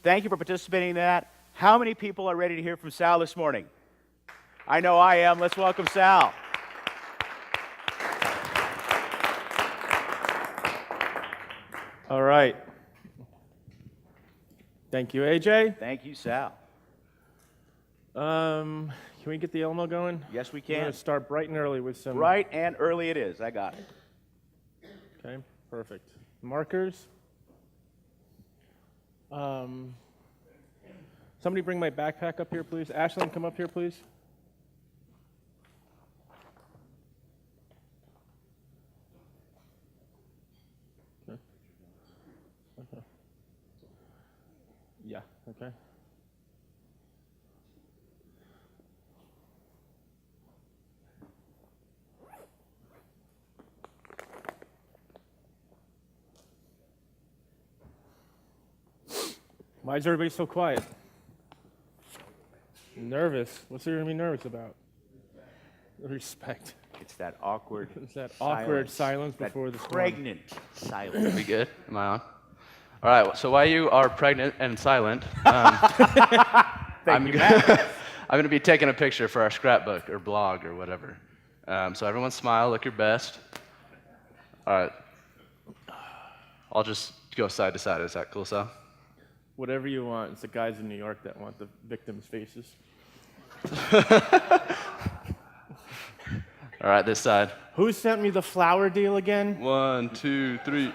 Thank you for participating in that. How many people are ready to hear from Sal this morning? I know I am. Let's welcome Sal. All right. Thank you, AJ. Thank you, Sal. Can we get the Elmo going? Yes, we We're going can. to start bright and early with some... Bright and early it is. I got it. Okay, perfect. Markers. Somebody bring my backpack up here, please. Ashlyn, come up here, please. Okay. Yeah, okay. Why is everybody so quiet? Nervous? What's there to be nervous about? Respect. It's that awkward It's that awkward silence before the storm. pregnant silence. We good? Am I on? All right. So while you are pregnant and silent, I'm going to be taking a picture for our scrapbook or blog or whatever. So everyone smile, look your best. All right. I'll just go side to side. Is that cool, Sal? Whatever you want. It's the guys in New York that want the victims' faces. All right, this side. Who sent me the flower deal again? 1, 2, 3.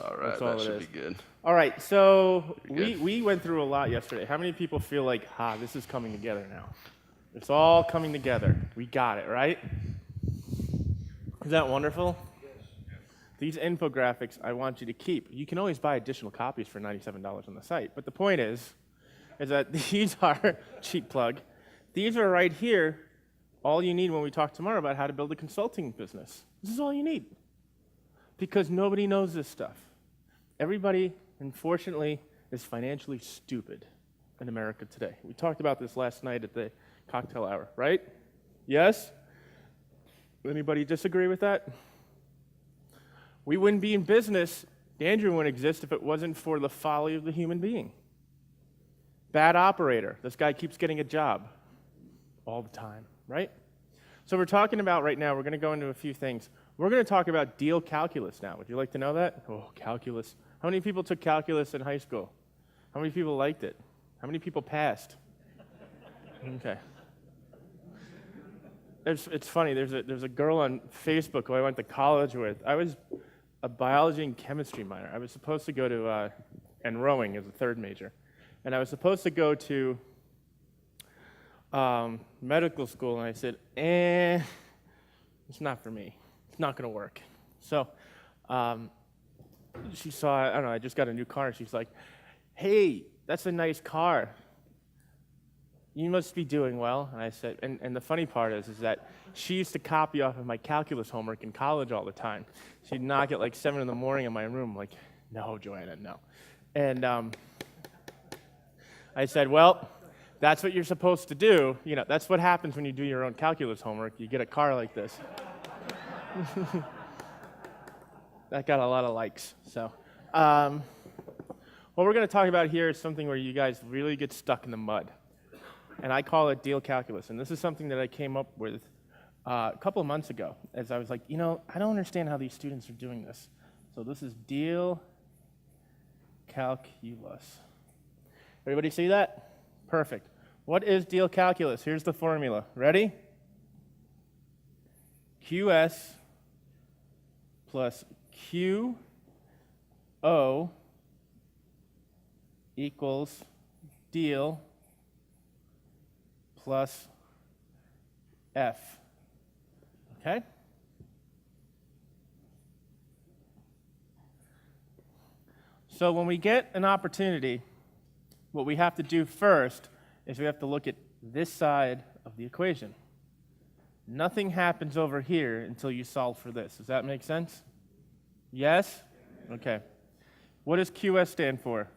All right, all that it should is. be good. All right, so Pretty good. we went through a lot yesterday. How many people feel like, this is coming together now? It's all coming together. We got it, right? Is that wonderful? These infographics I want you to keep. You can always buy additional copies for $97 on the site. But the point is that these are, cheap plug, these are right here, all you need when we talk tomorrow about how to build a consulting business. This is all you need. Because nobody knows this stuff. Everybody, unfortunately, is financially stupid in America today. We talked about this last night at the cocktail hour, right? Yes? Anybody disagree with that? We wouldn't be in business. Andrew wouldn't exist if it wasn't for the folly of the human being. Bad operator. This guy keeps getting a job all the time, right? So we're talking about right now, we're going to go into a few things. We're going to talk about deal calculus now. Would you like to know that? Oh, calculus. How many people took calculus in high school? How many people liked it? How many people passed? Okay. It's funny, there's a girl on Facebook who I went to college with. I was a biology and chemistry minor. I was supposed to go to, and rowing as a third major. And I was supposed to go to medical school, and I said, it's not for me. It's not going to work. So she saw, I don't know, I just got a new car, and she's like, hey, that's a nice car. You must be doing well. And I said, and the funny part is that she used to copy off of my calculus homework in college all the time. She'd knock at like 7 in the morning in my room, I'm like, no, Joanna, no. And I said, well, that's what you're supposed to do. You know, that's what happens when you do your own calculus homework. You get a car like this. That got a lot of likes. So what we're going to talk about here is something where you guys really get stuck in the mud. And I call it deal calculus. And this is something that I came up with a couple of months ago as I was like, I don't understand how these students are doing this. So this is deal calculus. Everybody see that? Perfect. What is deal calculus? Here's the formula. Ready? QS plus QO equals deal plus F. Okay? So when we get an opportunity, what we have to do first is we have to look at this side of the equation. Nothing happens over here until you solve for this. Does that make sense? Yes? Okay. What does QS stand for?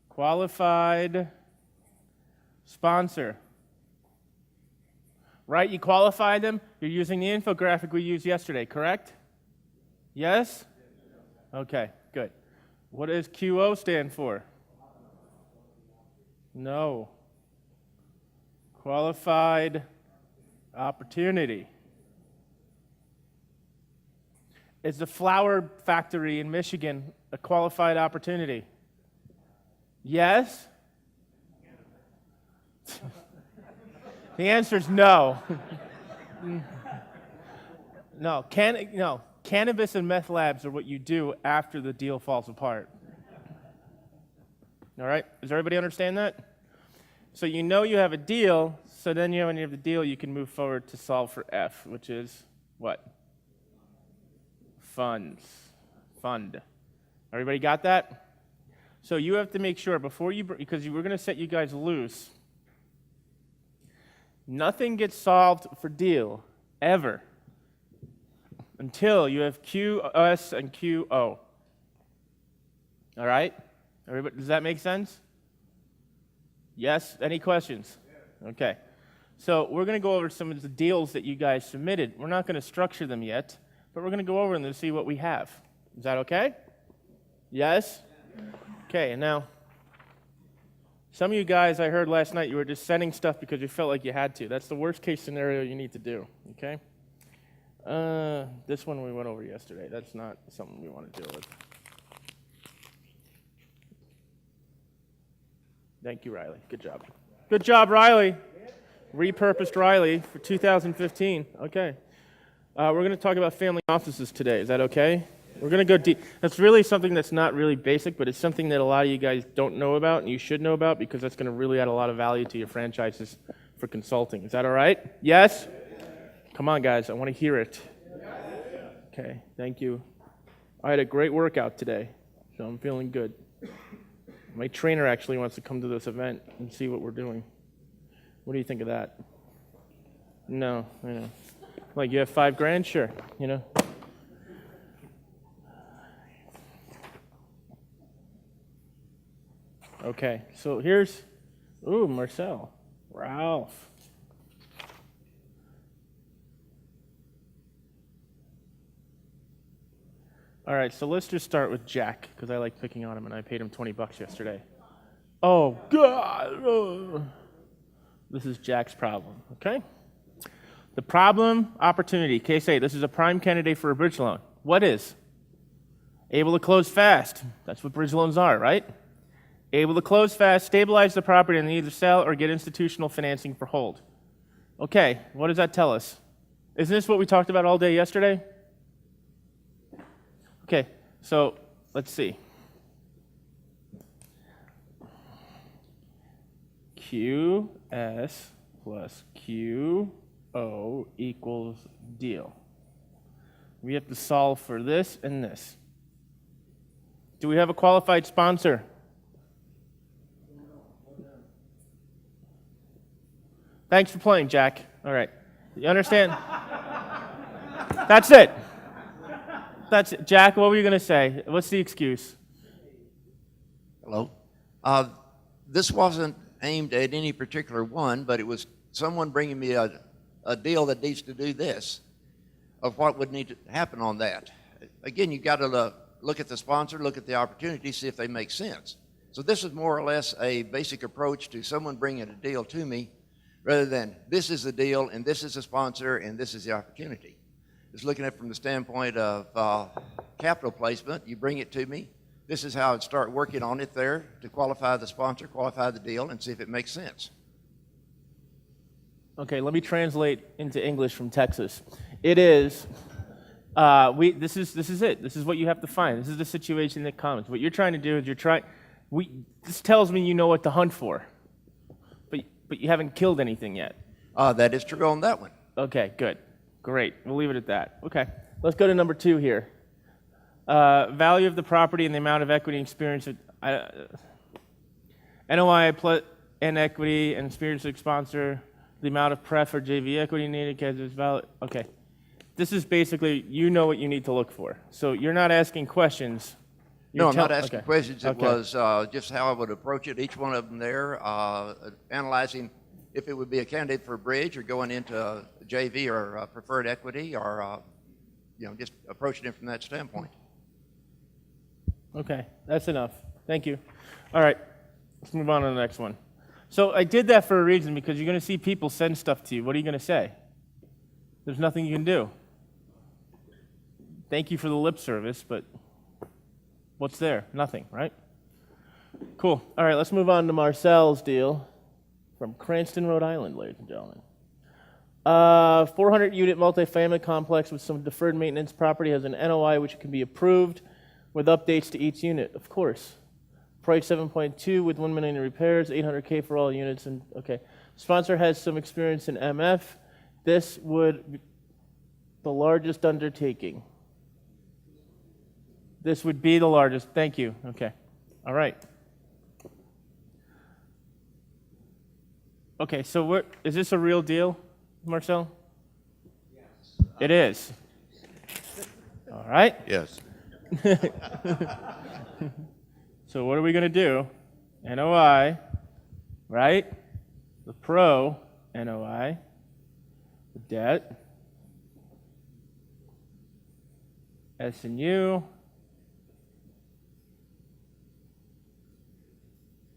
Qualified sponsor. Right? You qualify them, you're using the infographic we used yesterday, correct? Yes? Okay, good. What does QO stand for? No. Qualified opportunity. Is the flour factory in Michigan a qualified opportunity? Yes? The answer is no. No. Cannabis and meth labs are what you do after the deal falls apart. All right? Does everybody understand that? So you know you have a deal, so then when you have the deal, you can move forward to solve for F, which is what? Funds. Fund. Everybody got that? So you have to make sure before because we're going to set you guys loose, nothing gets solved for deal, ever, until you have QS and QO. All right? Everybody, does that make sense? Yes? Any questions? Okay. So we're going to go over some of the deals that you guys submitted. We're not going to structure them yet, but we're going to go over them to see what we have. Is that okay? Yes? Okay, and now, some of you guys, I heard last night, you were just sending stuff because you felt like you had to. That's the worst case scenario you need to do, okay? This one we went over yesterday. That's not something we want to deal with. Thank you, Riley. Good job. Good job, Riley. Repurposed Riley for 2015. Okay. We're going to talk about family offices today. Is that okay? We're going to go deep. That's really something that's not really basic, but it's something that a lot of you guys don't know about and you should know about because that's going to really add a lot of value to your franchises for consulting. Is that all right? Yes? Come on, guys. I want to hear it. Okay. Thank you. I had a great workout today, so I'm feeling good. My trainer actually wants to come to this event and see what we're doing. What do you think of that? No, I know. Like, you have $5,000? Sure, you know. Okay, so here's, Marcel, Ralph. All right, so let's just start with Jack, because I like picking on him, and I paid him $20 yesterday. Oh, God! This is Jack's problem, okay? The problem, opportunity. Case A, this is a prime candidate for a bridge loan. What is? Able to close fast. That's what bridge loans are, right? Able to close fast, stabilize the property, and either sell or get institutional financing for hold. Okay, what does that tell us? Isn't this what we talked about all day yesterday? Okay, so let's see. QS plus QO equals deal. We have to solve for this and this. Do we have a qualified sponsor? Thanks for playing, Jack. All right. You understand? That's it. That's it. Jack, what were you going to say? What's the excuse? Hello. This wasn't aimed at any particular one, but it was someone bringing me a deal that needs to do this, of what would need to happen on that. Again, you've got to look at the sponsor, look at the opportunity, see if they make sense. So this is more or less a basic approach to someone bringing a deal to me, rather than this is the deal, and this is the sponsor, and this is the opportunity. Just looking at it from the standpoint of capital placement, you bring it to me. This is how I'd start working on it there to qualify the sponsor, qualify the deal, and see if it makes sense. Okay, let me translate into English from Texas. It is, this is it. This is what you have to find. This is the situation that comes. What you're trying to do is this tells me you know what to hunt for, but you haven't killed anything yet. That is true on that one. Okay, good. Great. We'll leave it at that. Okay, let's go to number 2 here. Value of the property and the amount of equity and experience. NOI plus and equity and experience of sponsor, the amount of pref or JV equity needed because it's valid. Okay. This is basically, you know what you need to look for. So you're not asking questions. No, I'm not asking okay. questions. It Okay. was just how I would approach it, each one of them there, analyzing if it would be a candidate for a bridge or going into JV or preferred equity or, just approaching it from that standpoint. Okay, that's enough. Thank you. All right, let's move on to the next one. So I did that for a reason, because you're going to see people send stuff to you. What are you going to say? There's nothing you can do. Thank you for the lip service, but what's there? Nothing, right? Cool. All right, let's move on to Marcel's deal from Cranston, Rhode Island, ladies and gentlemen. 400-unit multifamily complex with some deferred maintenance property has an NOI which can be approved with updates to each unit, of course. Price 7.2 with 1 million in repairs, 800K for all units. And okay, sponsor has some experience in MF. This would be the largest undertaking. This would be the largest. Thank you. Okay. All right. Okay, so is this a real deal, Marcel? Yes. It is. All right. Yes. So what are we going to do? NOI, right? The pro NOI, the debt, S&U.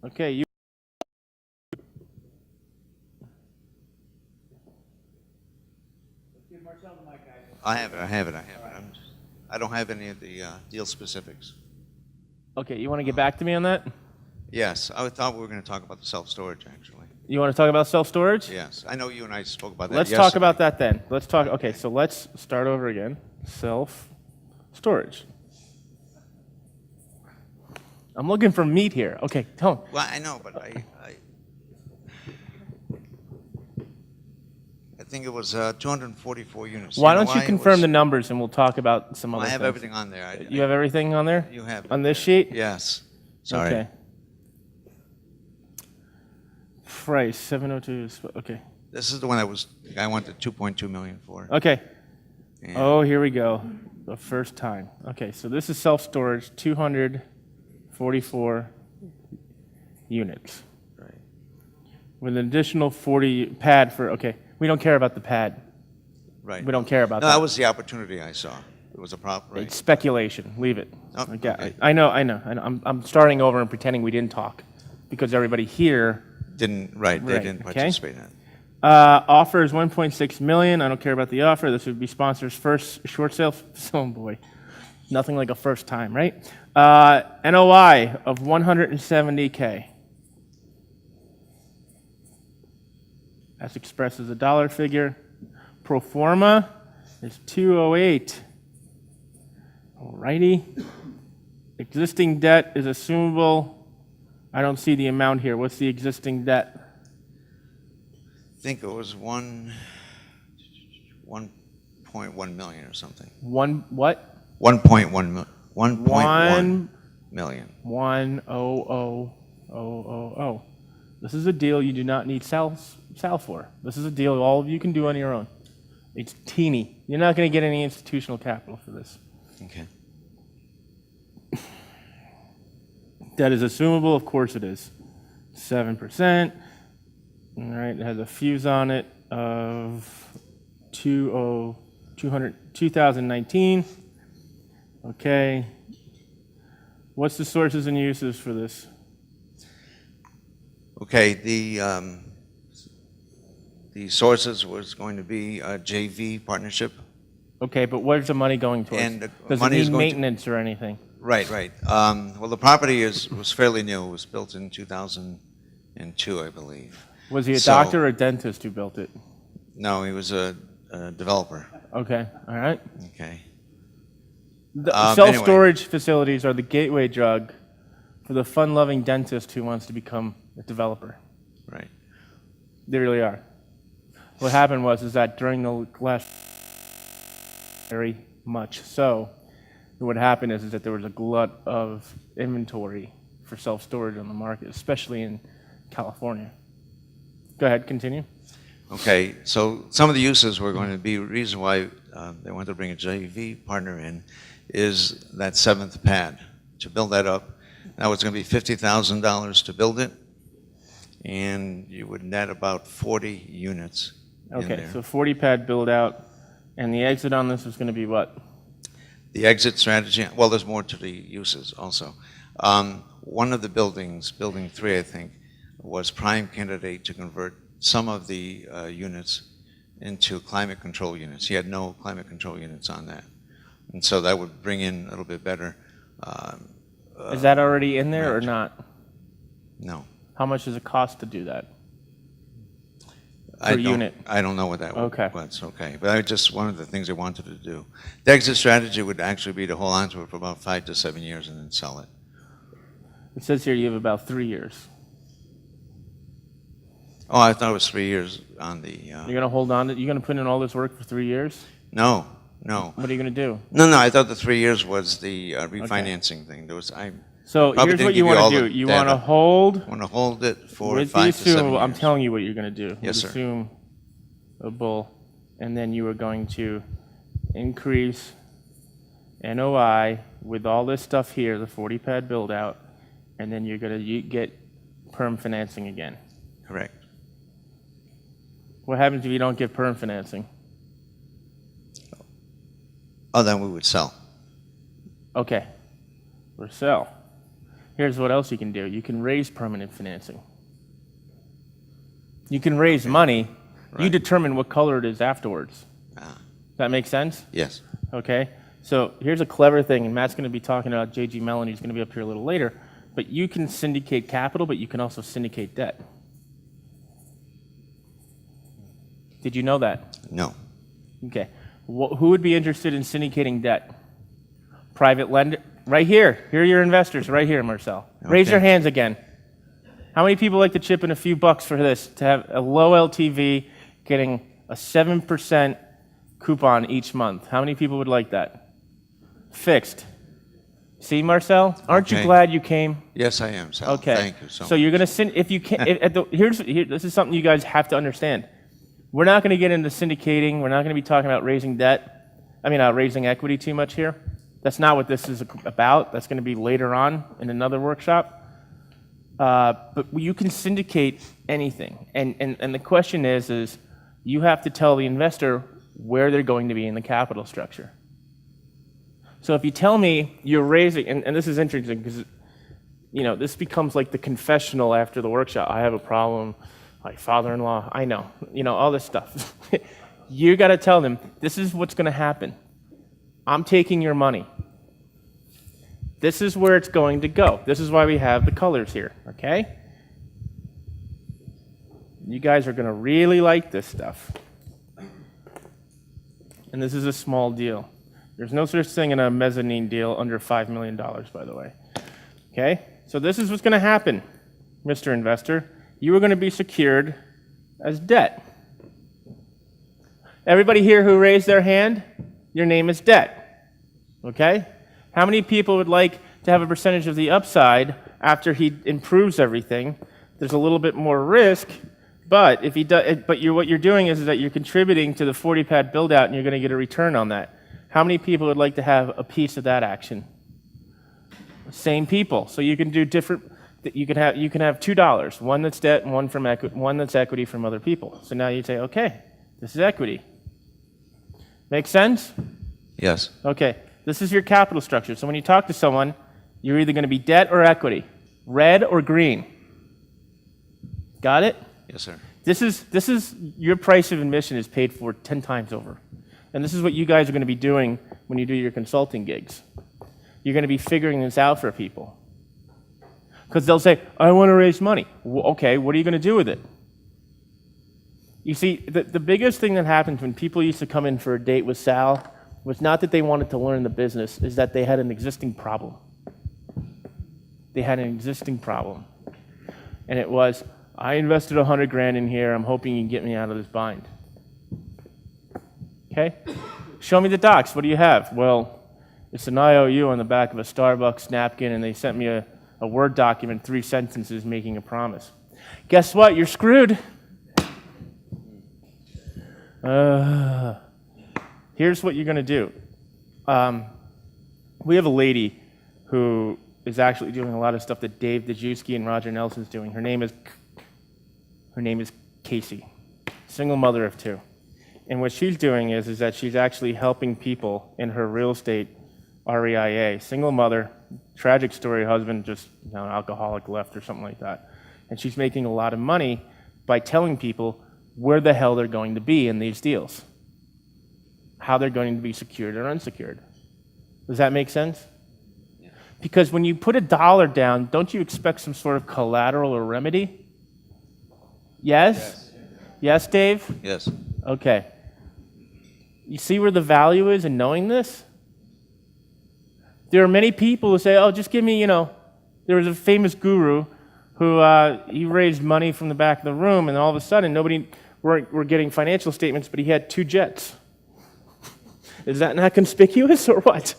Okay, you. I have it. I don't have any of the deal specifics. Okay, you want to get back to me on that? Yes, I thought we were going to talk about the self-storage, actually. You want to talk about self-storage? Yes, I know you and I spoke about that Let's yesterday. talk about that then. Let's talk. Okay, so let's start over again. Self-storage. I'm looking for meat here. Okay, tell me. Well, I know, but I think it was 244 units. Why You know don't you it confirm was- the numbers and we'll talk about some Well, other I have things. everything on there. You have everything on there? You have it. On this sheet? Yes. Sorry. Okay. Price 702. Okay. This is the one I wanted 2.2 million for. Okay. And Oh, here we go. The first time. Okay, so this is self-storage, 244 units. Right. With an additional 40 pad for, okay, we don't care about the pad. Right. We don't care about No, that. that was the opportunity I saw. It was a prop, right? It's speculation. Leave it. Oh, Okay, okay. I know. I'm starting over and pretending we didn't talk because everybody here. They Right, didn't okay. participate in it. Offer is 1.6 million. I don't care about the offer. This would be sponsor's first short sale. Oh boy, nothing like a first time, right? NOI of 170K. That's expressed as a dollar figure. Pro forma is 208. Alrighty. Existing debt is assumable. I don't see the amount here. What's the existing debt? I think it was 1.1 million or something. One what? 1.1 million. 1.1 One million. 10000. This is a deal you do not need Sal for. This is a deal all of you can do on your own. It's teeny. You're not going to get any institutional capital for this. Okay. Debt is assumable, of course it is. 7%. All right, it has a fuse on it of 2019. Okay. What's the sources and uses for this? Okay, the sources was going to be a JV partnership. Okay, but where's the money going towards? And the Does it money is need going to- maintenance or anything? Right. Well, the property was fairly new. It was built in 2002, I believe. Was he a So- doctor or a dentist who built it? No, he was a developer. Okay, all right. Okay. The Anyway. self-storage facilities are the gateway drug for the fun-loving dentist who wants to become a developer. Right. They really are. What happened was that during the last very much so, what happened is that there was a glut of inventory for self-storage on the market, especially in California. Go ahead, continue. Okay, so some of the uses were going to be, reason why they wanted to bring a JV partner in is that seventh pad. To build that up, that was going to be $50,000 to build it, and you would net about 40 units in Okay, there. so 40 pad build out, and the exit on this is going to be what? The exit strategy, well, there's more to the uses also. One of the buildings, Building 3, I think, was prime candidate to convert some of the units into climate control units. He had no climate control units on that. And so that would bring in a little bit better. Is that already in there or not? No. How much does it cost to do that? I Per unit? I don't know what that Okay. was. Okay. But I just, one of the things I wanted to do. The exit strategy would actually be to hold on to it for about 5 to 7 years and then sell it. It says here you have about 3 years. Oh, I thought it was 3 years on the, You're going to hold on to, you're going to put in all this work for 3 years? no, no. What are you going to do? No, I thought the 3 years was the refinancing thing. There was, I So Probably here's didn't what you give you all want to the do. You want to data. hold want to hold it for with the 5 to 7 assume, years. I'm telling you what you're going to do. Yes, sir. Assumable, and then you are going to increase NOI with all this stuff here, the 40 pad build out, and then you're going to get perm financing again. Correct. What happens if you don't get perm financing? Oh, then we would sell. Okay, or sell. Here's what else you can do. You can raise permanent financing. You can raise money. You Right. determine what color it is afterwards. Ah, Does that make sense? yes. Okay? So here's a clever thing, and Matt's going to be talking about J.G. Mellon. He's going to be up here a little later. But you can syndicate capital, but you can also syndicate debt. Did you know that? No. Okay. Who would be interested in syndicating debt? Private lender? Right here. Here are your investors, right here, Marcel. Raise Okay. your hands again. How many people like to chip in a few bucks for this, to have a low LTV, getting a 7% coupon each month? How many people would like that? Fixed. See, Marcel? Aren't you Okay. glad you came? Yes, I am, Sal. Okay. Thank you so So you're much. going to send, if you can, this is something you guys have to understand. We're not going to get into syndicating. We're not going to be talking about raising debt. Raising equity too much here. That's not what this is about. That's going to be later on in another workshop. But you can syndicate anything. And the question is you have to tell the investor where they're going to be in the capital structure. So if you tell me you're raising, and this is interesting because, this becomes like the confessional after the workshop. I have a problem, my father-in-law, I know, all this stuff. You got to tell them, this is what's going to happen. I'm taking your money. This is where it's going to go. This is why we have the colors here, okay? You guys are going to really like this stuff. And this is a small deal. There's no such thing in a mezzanine deal under $5 million, by the way. Okay? So this is what's going to happen, Mr. Investor. You are going to be secured as debt. Everybody here who raised their hand, your name is debt. Okay? How many people would like to have a percentage of the upside after he improves everything? There's a little bit more risk, but if he does, what you're doing is that you're contributing to the 40 pad build out, and you're going to get a return on that. How many people would like to have a piece of that action? Same people. So you can do different. You can have $2, one that's debt and one that's equity from other people. So now you say, okay, this is equity. Make sense? Yes. Okay. This is your capital structure. So when you talk to someone, you're either going to be debt or equity, red or green. Got it? Yes, sir. This is your price of admission is paid for 10 times over. And this is what you guys are going to be doing when you do your consulting gigs. You're going to be figuring this out for people. Because they'll say, I want to raise money. Well, okay, what are you going to do with it? You see, the biggest thing that happens when people used to come in for a date with Sal was not that they wanted to learn the business, is that they had an existing problem. They had an existing problem. And it was, I invested $100,000 in here, I'm hoping you can get me out of this bind. Okay? Show me the docs, what do you have? Well, it's an IOU on the back of a Starbucks napkin, and they sent me a Word document, 3 sentences making a promise. Guess what? You're screwed. Here's what you're going to do. We have a lady who is actually doing a lot of stuff that Dave Dajewski and Roger Nelson's doing. Her name is Casey, single mother of 2. And what she's doing is that she's actually helping people in her real estate REIA, single mother, tragic story, husband just an alcoholic left or something like that. And she's making a lot of money by telling people where the hell they're going to be in these deals, how they're going to be secured or unsecured. Does that make sense? Yeah. Because when you put $1 down, don't you expect some sort of collateral or remedy? Yes? Yes, Dave? Yes. Okay. You see where the value is in knowing this? There are many people who say, oh, just give me, there was a famous guru who he raised money from the back of the room, and all of a sudden we're getting financial statements, but he had 2 jets. Is that not conspicuous or what?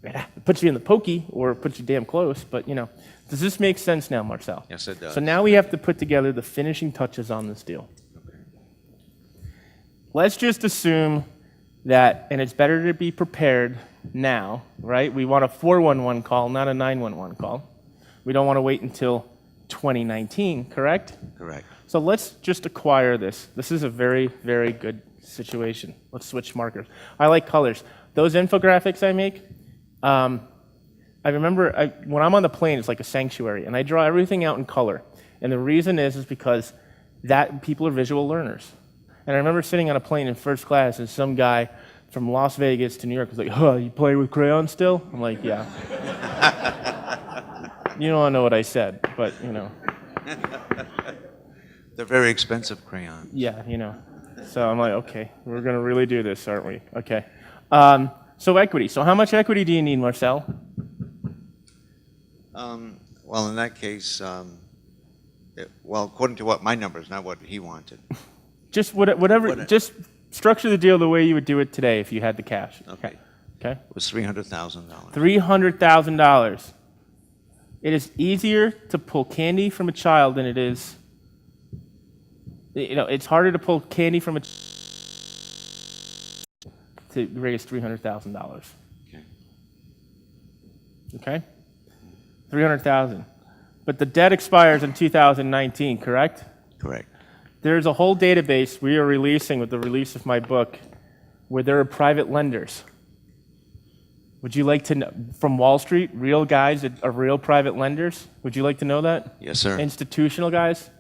It puts you in the pokey or it puts you damn close, but does this make sense now, Marcel? Yes, it does. So now we have to put together the finishing touches on this deal. Okay. Let's just assume that, and it's better to be prepared now, right? We want a 411 call, not a 911 call. We don't want to wait until 2019, correct? Correct. So let's just acquire this. This is a very, very good situation. Let's switch markers. I like colors. Those infographics I make, I remember when I'm on the plane, it's like a sanctuary, and I draw everything out in color. And the reason is because that people are visual learners. And I remember sitting on a plane in first class, and some guy from Las Vegas to New York was like, huh, you play with crayons still? I'm like, yeah. You don't know what I said, but, They're very expensive crayons. Yeah, So I'm like, okay, we're going to really do this, aren't we? Okay. So equity. So how much equity do you need, Marcel? Well, in that case, according to what my numbers, not what he wanted. Just whatever. Just structure the deal the way you would do it today if you had the cash. Okay. Okay. It was $300,000. $300,000. It is easier to pull candy from a child than it is. It's harder to pull candy from a to raise $300,000. Okay. Okay. 300,000. But the debt expires in 2019, correct? Correct. There's a whole database we are releasing with the release of my book where there are private lenders. Would you like to know, from Wall Street, real guys that are real private lenders? Would you like to know that? Yes, sir. Institutional guys?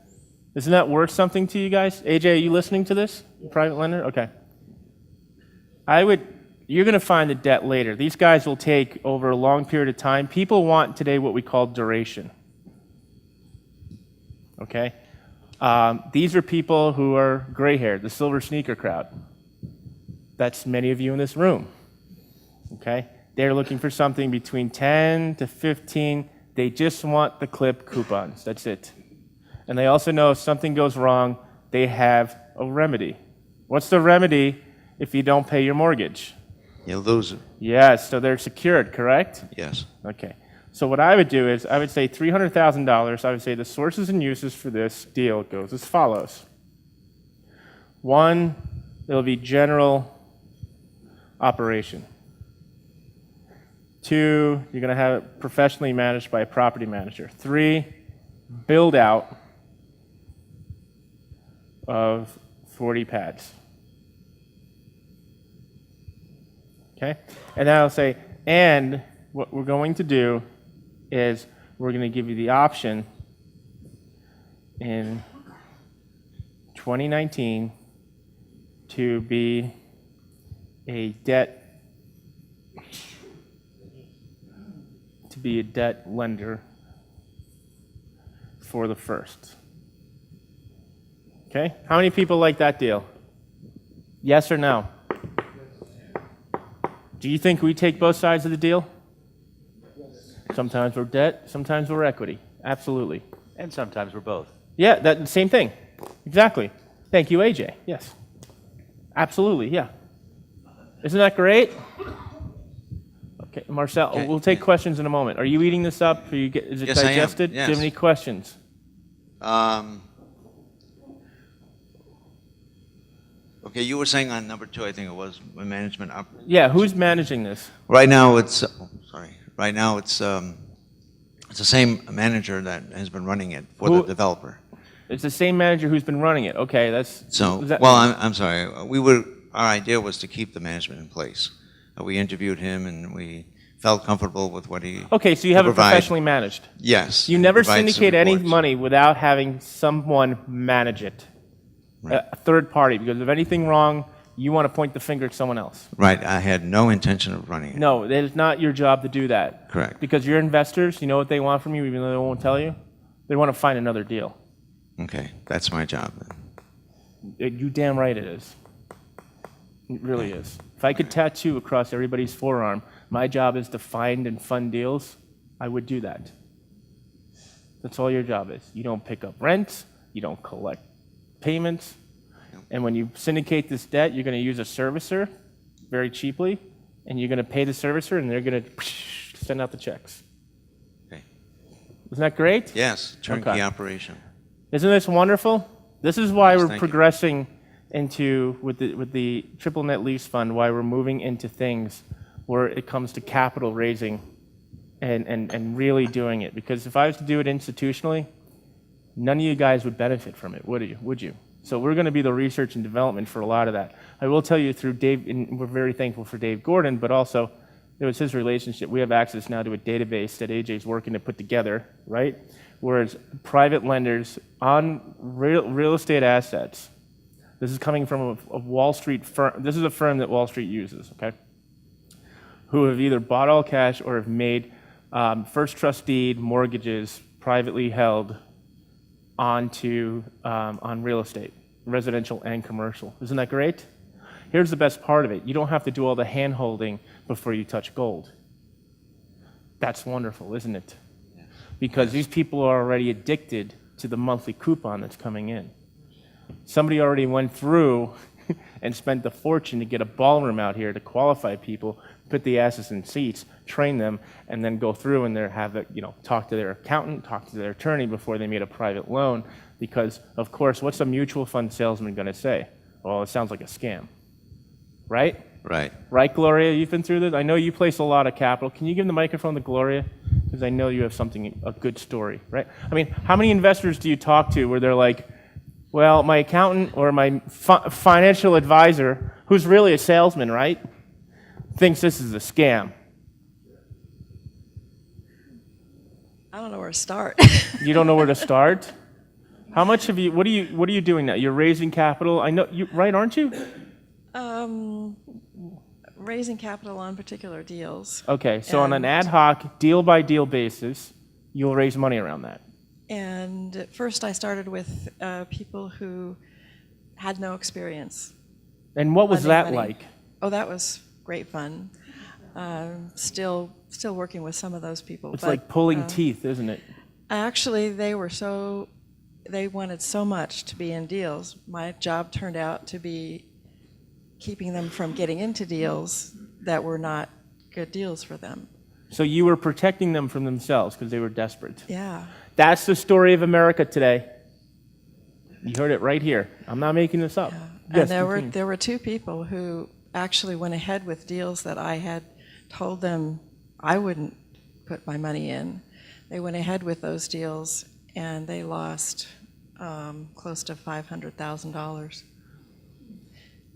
Isn't that worth something to you guys? AJ, are you listening to this? Private lender? Okay. You're going to find the debt later. These guys will take over a long period of time. People want today what we call duration. Okay? These are people who are gray-haired, the silver sneaker crowd. That's many of you in this room. Okay? They're looking for something between 10 to 15. They just want the clip coupons. That's it. And they also know if something goes wrong, they have a remedy. What's the remedy if you don't pay your mortgage? You lose it. Yes, so they're secured, correct? Yes. Okay. So what I would do is I would say $300,000. I would say the sources and uses for this deal goes as follows. 1, it'll be general operation. 2, you're going to have it professionally managed by a property manager. 3, build out of 40 pads. Okay? And then I'll say, and what we're going to do is we're going to give you the option in 2019 to be a debt lender for the first. Okay? How many people like that deal? Yes or no? Do you think we take both sides of the deal? Sometimes we're debt, sometimes we're equity. Absolutely. And sometimes we're both. Yeah, that same thing. Exactly. Thank you, AJ. Yes. Absolutely, yeah. Isn't that great? Okay, Marcel, Okay, we'll take yeah. questions in a moment. Are you eating this up? Is it Yes, I am. digested? Do you have Yes. any questions? Okay, you were saying on number 2, I think it was management up. Yeah, who's managing this? Right now, it's Right now, it's the same manager that has been running it for the Who- developer. It's the same manager who's been running it. Okay, that's... So, is that- well, I'm sorry. our idea was to keep the management in place. We interviewed him, and we felt comfortable with what he Okay, so you could have it provide. professionally managed. Yes. You and never provide some syndicate any reports. money without having someone manage it, Right. a third party, because if anything wrong, you want to point the finger at someone else. Right. I had no intention of running it. No, it is not your job to do that. Correct. Because your investors, you know what they want from you, even though they won't tell you? They want to find another deal. Okay. That's my job then. You damn right it is. It really is. If I could tattoo across everybody's forearm, my job is to find and fund deals, I would do that. That's all your job is. You don't pick up rent, you don't collect payments, and when you syndicate this debt, you're going to use a servicer very cheaply, and you're going to pay the servicer, and they're going to send out the checks. Okay. Isn't that great? Yes. Turnkey Okay. operation. Isn't this wonderful? This is why Yes, we're thank you. progressing into, with the triple net lease fund, why we're moving into things where it comes to capital raising and really doing it. Because if I was to do it institutionally, none of you guys would benefit from it, would you? So we're going to be the research and development for a lot of that. I will tell you through Dave, and we're very thankful for Dave Gordon, but also it was his relationship. We have access now to a database that AJ's working to put together, right? Whereas private lenders on real estate assets, this is coming from a Wall Street firm. This is a firm that Wall Street uses, okay? Who have either bought all cash or have made first trust deed mortgages privately held on real estate, residential and commercial. Isn't that great? Here's the best part of it. You don't have to do all the hand-holding before you touch gold. That's wonderful, isn't it? Because these people are already addicted to the monthly coupon that's coming in. Somebody already went through and spent a fortune to get a ballroom out here to qualify people, put the asses in seats, train them, and then go through and talk to their accountant, talk to their attorney before they made a private loan. Because, of course, what's a mutual fund salesman going to say? Well, it sounds like a scam, right? Right. Right, Gloria? You've been through this. I know you place a lot of capital. Can you give the microphone to Gloria? Because I know you have a good story, right? I mean, how many investors do you talk to where they're like, well, my accountant or my financial advisor, who's really a salesman, right, thinks this is a scam? I don't know where to start. You don't know where to start? How much have you, what are you doing now? You're raising capital. I know you, right, aren't you? Raising capital on particular deals. Okay, so on an And- ad hoc, deal by deal basis, you'll raise money around that. And at first I started with people who had no experience. And what was lending that money. like? Oh, that was great fun. Still working with some of those people. It's but, like pulling teeth, isn't it? Actually, they wanted so much to be in deals. My job turned out to be keeping them from getting into deals that were not good deals for them. So you were protecting them from themselves because they were desperate. Yeah. That's the story of America today. You heard it right here. I'm not making this up. Yes, And continue. there were two people who actually went ahead with deals that I had told them I wouldn't put my money in. They went ahead with those deals and they lost close to $500,000.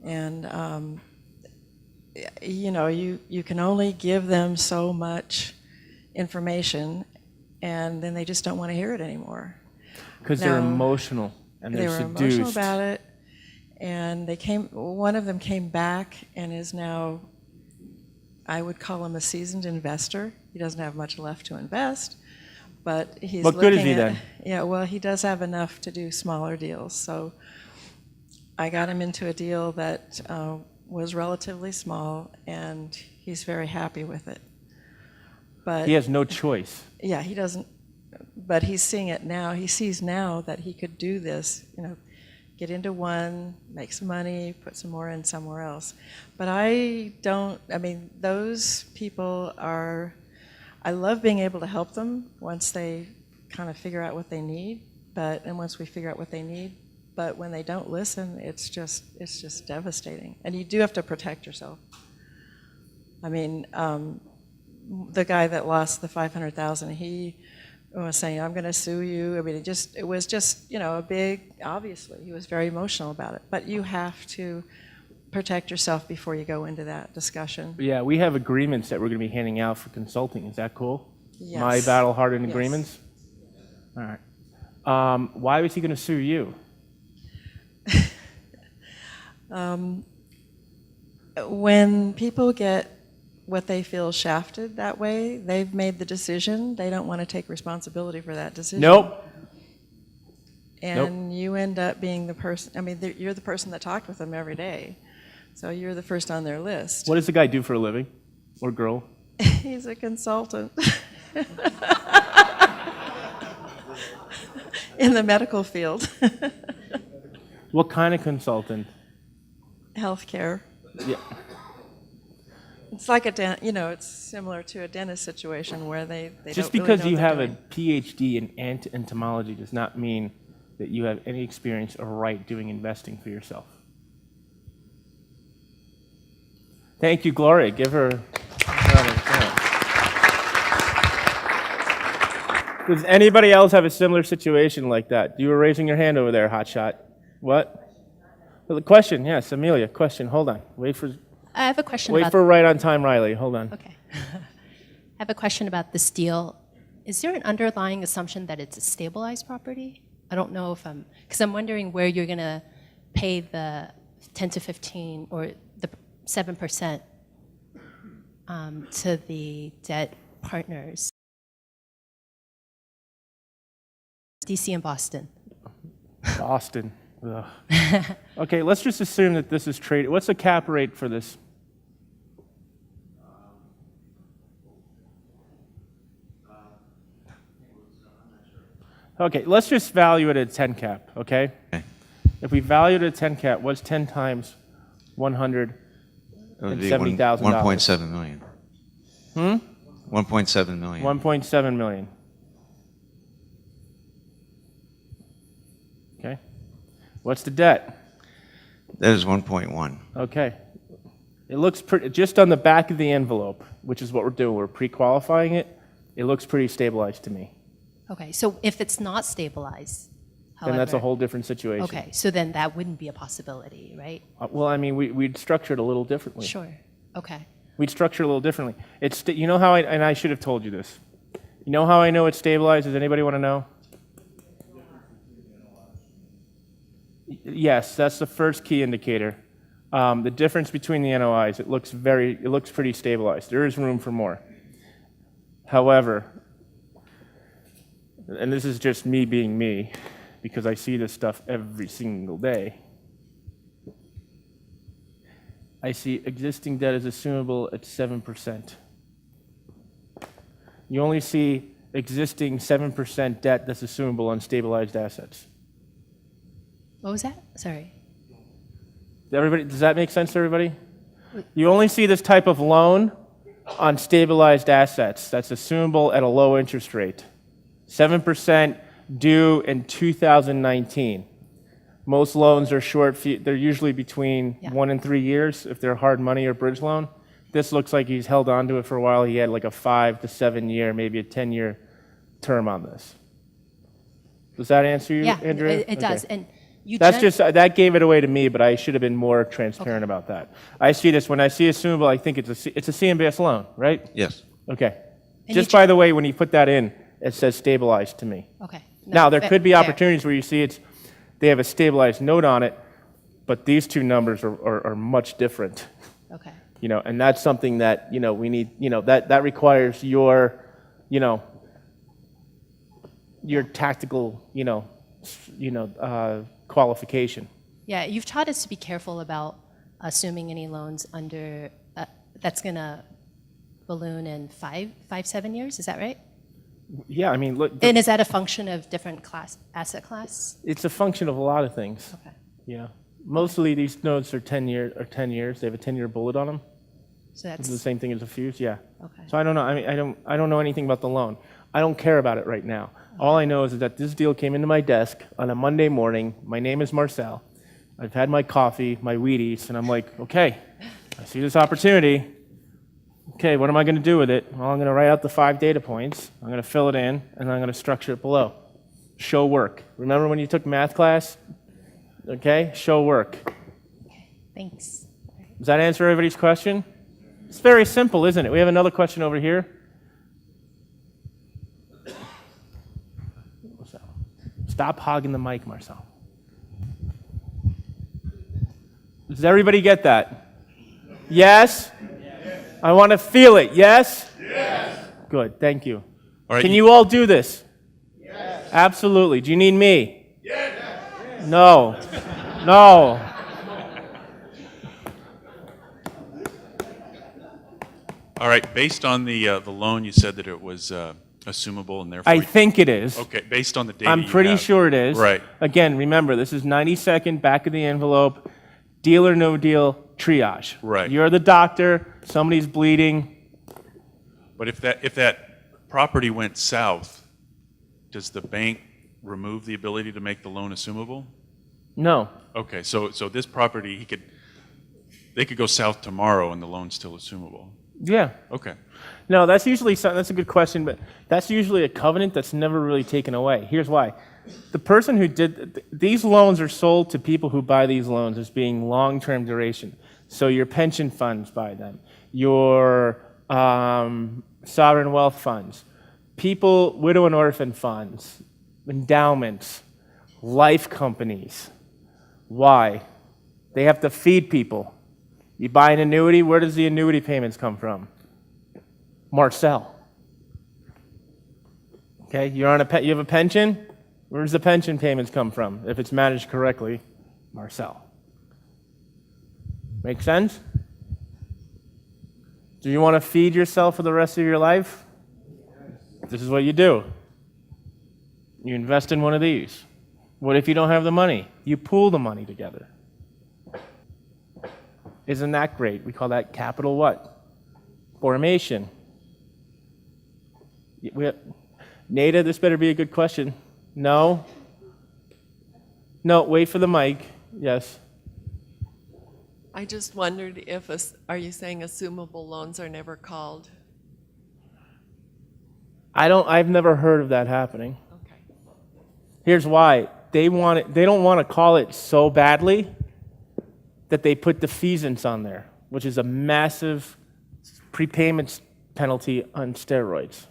And you can only give them so much information, and then they just don't want to hear it anymore. Because they're No. emotional and They they're were seduced. emotional about it, and one of them came back and is now, I would call him a seasoned investor. He doesn't have much left to invest, but he's What good is looking he at- then? Yeah, well, he does have enough to do smaller deals. So I got him into a deal that was relatively small, and he's very happy with it. But He has no choice. yeah, he doesn't, but he's seeing it now. He sees now that he could do this, get into one, make some money, put some more in somewhere else. But those people I love being able to help them once they kind of figure out what they need, and once we figure out what they need, but when they don't listen, it's just devastating. And you do have to protect yourself. I mean, the guy that lost the $500,000, he was saying, "I'm going to sue you." I mean, it was just a big. Obviously, he was very emotional about it. But you have to protect yourself before you go into that discussion. Yeah, we have agreements that we're going to be handing out for consulting. Is that cool? Yes. My battle-hardened Yes. agreements? All right. Why was he going to sue you? When people get what they feel shafted that way, they've made the decision. They don't want to take responsibility for that decision. Nope. And you end up being the person, I mean, you're the person that talked with them every day. So you're the first on their list. What does the guy do for a living? Or girl? He's a consultant. In the medical field. What kind of consultant? Healthcare. Yeah. It's like it's similar to a dentist situation where they Just don't really because know you what they're have doing. a PhD in entomology does not mean that you have any experience or right doing investing for yourself. Thank you, Gloria. Give her a round of applause. Does anybody else have a similar situation like that? You were raising your hand over there, hotshot. What? Well, the question, yes, Amelia, question. Hold on. Wait for I have a question about. right on time, Riley. Hold on. Okay. I have a question about this deal. Is there an underlying assumption that it's a stabilized property? I don't know if because I'm wondering where you're going to pay the 10 to 15 or the 7% to the debt partners. DC and Boston. Boston. Ugh. Okay, let's just assume that this is traded. What's the cap rate for this? Okay, let's just value it at 10 cap, okay? Okay. If we value it at 10 cap, what's 10 times 100? It would And be $70,000. 1.7 million. 1.7 million. 1.7 million. Okay. What's the debt? That is 1.1. Okay. It looks pretty, just on the back of the envelope, which is what we're doing, we're pre-qualifying it, it looks pretty stabilized to me. Okay, so if it's not stabilized, Then that's a however- whole different situation. Okay, so then that wouldn't be a possibility, right? Well, I mean, we'd structure it a little differently. Sure. Okay. We'd structure it a little differently. You know how and I should have told you this. You know how I know it's stabilized? Does anybody want to know? Yes, that's the first key indicator. The difference between the NOIs, it looks pretty stabilized. There is room for more. However, and this is just me being me, because I see this stuff every single day. I see existing debt is assumable at 7%. You only see existing 7% debt that's assumable on stabilized assets. What was that? Sorry. Everybody, does that make sense to everybody? You only see this type of loan on stabilized assets that's assumable at a low interest rate. 7% due in 2019. Most loans are short, they're usually between Yeah. 1 and 3 years if they're hard money or bridge loan. This looks like he's held on to it for a while. He had like a 5 to 7 year, maybe a 10-year term on this. Does that answer you, Yeah, Andrea? it does. Okay. And you That's gen- just, that gave it away to me, but I should have been more transparent about that. I see this, when I see assumable, I think it's a CMBS loan, right? Yes. Okay. And Just you by the way, when you put that in, it says stabilized to me. Okay. No, Now, there fa- could be fair. opportunities where you see they have a stabilized note on it, but these two numbers are much different. Okay. And that's something that, we need, that requires your tactical, qualification. Yeah, you've taught us to be careful about assuming any loans under that's going to balloon in 7 years. Is that right? Yeah, I mean, look, And is that a function of different asset class? it's a function of a lot of things. Okay. Yeah. Mostly these notes are 10 years. They have a 10-year bullet on them. So It's the that's same thing as a fuse, yeah. okay. So I don't know. I mean, I don't know anything about the loan. I don't care about it right now. All I know is that this deal came into my desk on a Monday morning. My name is Marcel. I've had my coffee, my Wheaties, and I'm like, okay, I see this opportunity. Okay, what am I going to do with it? Well, I'm going to write out the 5 data points. I'm going to fill it in, and I'm going to structure it below. Show work. Remember when you took math class? Okay, show work. Thanks. Does that answer everybody's question? It's very simple, isn't it? We have another question over here. Stop hogging the mic, Marcel. Does everybody get that? Yes? I want to feel it. Yes? Yes. Good, thank you. All right, Can you all do this? Yes. Absolutely. Do you need me? Yes. No. No. All right, based on the loan, you said that it was assumable and therefore... I think it is. Okay, based on the data I'm you pretty have. sure it is. Right. Again, remember, this is 90-second, back of the envelope, deal or no deal, triage. Right. You're the doctor, somebody's bleeding. But if that property went south, does the bank remove the ability to make the loan assumable? No. Okay, so this property, they could go south tomorrow and the loan's still assumable. Yeah. Okay. No, that's usually that's a good question, but that's usually a covenant that's never really taken away. Here's why. The person who did these loans are sold to people who buy these loans as being long-term duration. So your pension funds buy them, your sovereign wealth funds, people, widow and orphan funds, endowments, life companies. Why? They have to feed people. You buy an annuity, where does the annuity payments come from? Marcel. Okay, you have a pension? Where does the pension payments come from? If it's managed correctly, Marcel. Make sense? Do you want to feed yourself for the rest of your life? This is what you do. You invest in one of these. What if you don't have the money? You pool the money together. Isn't that great? We call that capital what? Formation. Nada, this better be a good question. No? No, wait for the mic. Yes. I just wondered if, are you saying assumable loans are never called? I've never heard of that happening. Okay. Here's why. They don't want to call it so badly that they put defeasance on there, which is a massive prepayment penalty on steroids.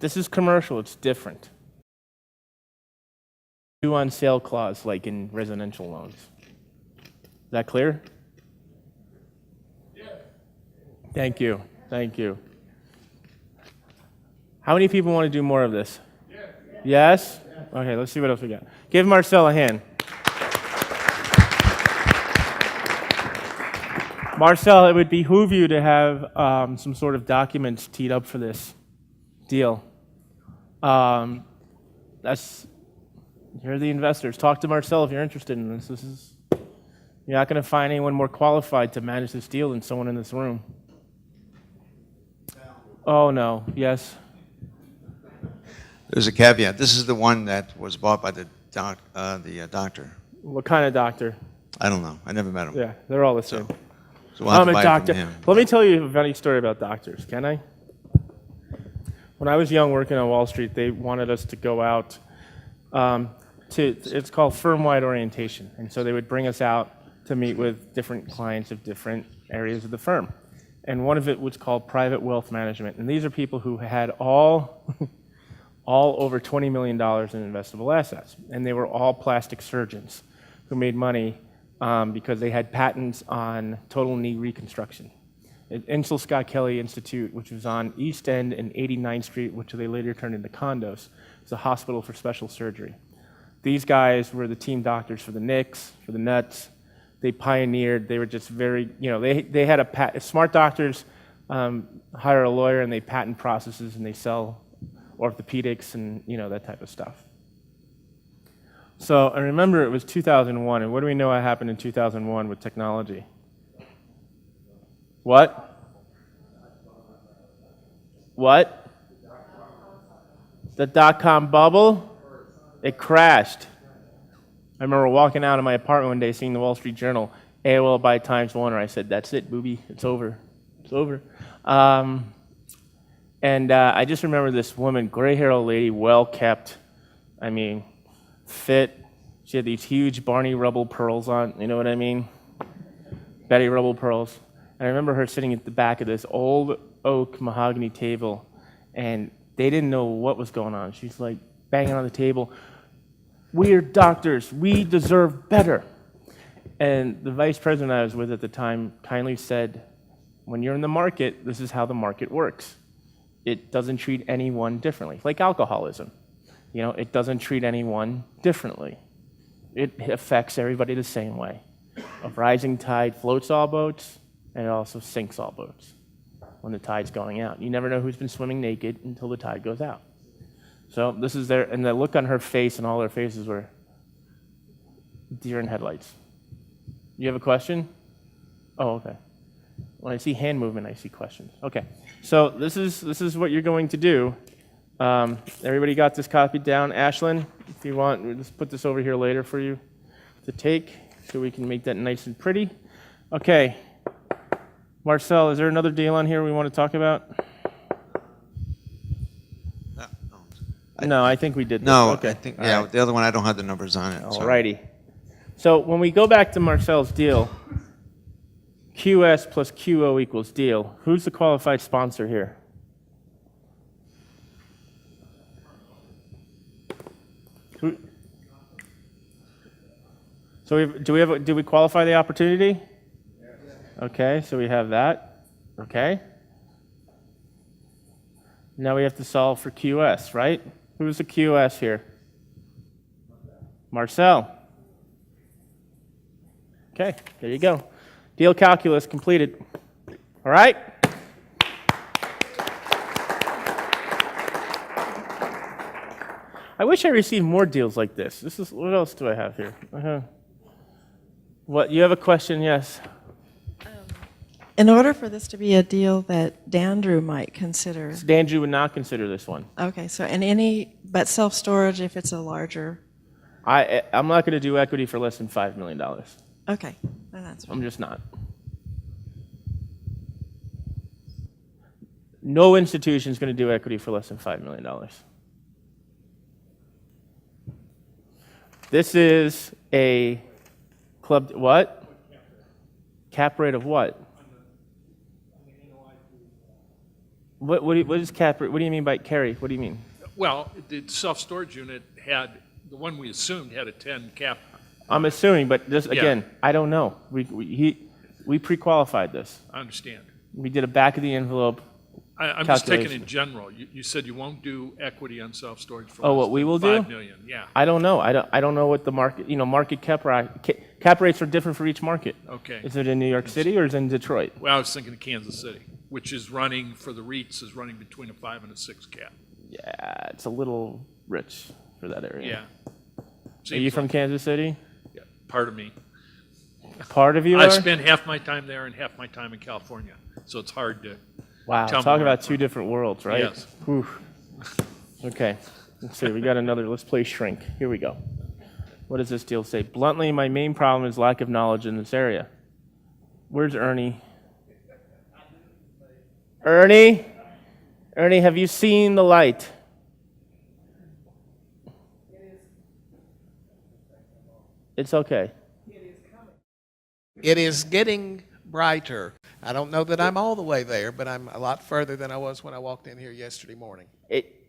This is commercial, it's different. Due on sale clause like in residential loans. Is that clear? Yeah. Thank you. Thank you. How many people want to do more of this? Yes? Okay, let's see what else we got. Give Marcel a hand. Marcel, it would behoove you to have some sort of documents teed up for this deal. You're the investors. Talk to Marcel if you're interested in this. You're not going to find anyone more qualified to manage this deal than someone in this room. Oh, no. Yes? There's a caveat. This is the one that was bought by the doctor. What kind of doctor? I don't know. I never met him. Yeah, they're all the same. So we'll have I'm to a buy it doctor. from him. Let me tell you a funny story about doctors, can I? When I was young working on Wall Street, they wanted us to go out it's called firm-wide orientation. And so they would bring us out to meet with different clients of different areas of the firm. And one of it was called private wealth management. And these are people who had all over $20 million in investable assets. And they were all plastic surgeons who made money because they had patents on total knee reconstruction. At Insel Scott Kelly Institute, which was on East End and 89th Street, which they later turned into condos, it's a hospital for special surgery. These guys were the team doctors for the Knicks, for the Nets. They pioneered. They were just very, they had smart doctors hire a lawyer and they patent processes and they sell orthopedics and that type of stuff. So I remember it was 2001, and what do we know what happened in 2001 with technology? What? What? The dot-com bubble? It crashed. I remember walking out of my apartment one day, seeing the Wall Street Journal, AOL by Times Warner. I said, "That's it, booby. It's over. It's over." And I just remember this woman, gray-haired old lady, well-kept, fit, She had these huge Barney Rubble pearls on, you know what I mean? Betty Rubble pearls. And I remember her sitting at the back of this old oak mahogany table, and they didn't know what was going on. She's like banging on the table. "We are doctors. We deserve better." And the vice president I was with at the time kindly said, "When you're in the market, this is how the market works. It doesn't treat anyone differently." Like alcoholism. You know, it doesn't treat anyone differently. It affects everybody the same way. A rising tide floats all boats, and it also sinks all boats when the tide's going out. You never know who's been swimming naked until the tide goes out. So this is there, and the look on her face and all their faces were deer in headlights. You have a question? Oh, okay. When I see hand movement, I see questions. Okay, so this is what you're going to do. Everybody got this copied down? Ashlyn, if you want, we'll just put this over here later for you to take so we can make that nice and pretty. Okay. Marcel, is there another deal on here we want to talk about? No, I think we did. No, Okay. I think, All yeah, right. the other one, I don't have the numbers on it. so- Alrighty. So when we go back to Marcel's deal, QS plus QO equals deal. Who's the qualified sponsor here? Who? So do we qualify the opportunity? Okay, so we have that. Okay. Now we have to solve for QS, right? Who's the QS here? Marcel. Okay, there you go. Deal calculus completed. All right? I wish I received more deals like this. What else do I have here? What, you have a question? Yes. In order for this to be a deal that Dandrew might consider, Dandrew would not consider this one. okay, so but self-storage if it's a larger, I'm not going to do equity for less than $5 million. okay, then that's fine. I'm just not. No institution is going to do equity for less than $5 million. This is a club, what? Cap rate of what? What is cap rate? What do you mean by Kerry? What do you mean? Well, the self-storage unit had, the one we assumed had a 10 cap. I'm assuming, but just Yeah. again, I don't know. We pre-qualified this. I understand. We did a back of the envelope. I'm just taking Calculation. in general. You said you won't do equity on self-storage for Oh, less what we than will do? 5 million, yeah. I don't know. I don't know what the market, market cap rates are different for each market. Okay. Is it in New York City or is it in Detroit? Well, I was thinking of Kansas City, which is running, for the REITs, is running between a 5 and a 6 cap. Yeah, it's a little rich for that area. Yeah. Are you Seems from like- Kansas City? Yeah, part of me. Part of you I are? spend half my time there and half my time in California, so it's hard to. Wow, tell me talk where about I'm two from. different worlds, right? Yes. Whew. Okay, let's see. We got another. Let's play shrink. Here we go. What does this deal say? Bluntly, my main problem is lack of knowledge in this area. Where's Ernie? Ernie? Ernie, have you seen the light? It's okay. It is getting brighter. I don't know that I'm all the way there, but I'm a lot further than I was when I walked in here yesterday morning.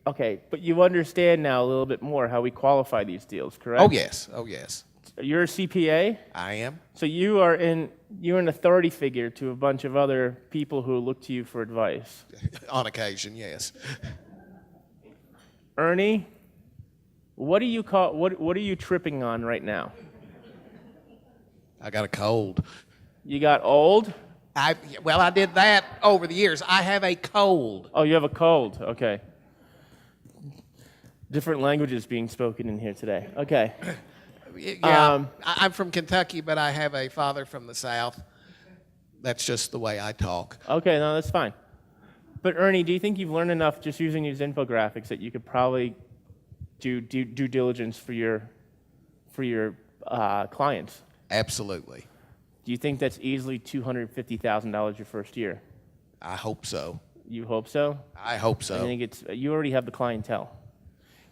Okay, but you understand now a little bit more how we qualify these deals, correct? Oh, yes. Oh, yes. You're a CPA? I am. So you're an authority figure to a bunch of other people who look to you for advice. On occasion, yes. Ernie, what are you tripping on right now? I got a cold. You got old? Well, I did that over the years. I have a cold. Oh, you have a cold. Okay. Different languages being spoken in here today. Okay. Yeah, I'm from Kentucky, but I have a father from the South. That's just the way I talk. Okay, no, that's fine. But Ernie, do you think you've learned enough just using these infographics that you could probably do due diligence for your clients? Absolutely. Do you think that's easily $250,000 your first year? I hope so. You hope so? I hope so. I think you already have the clientele.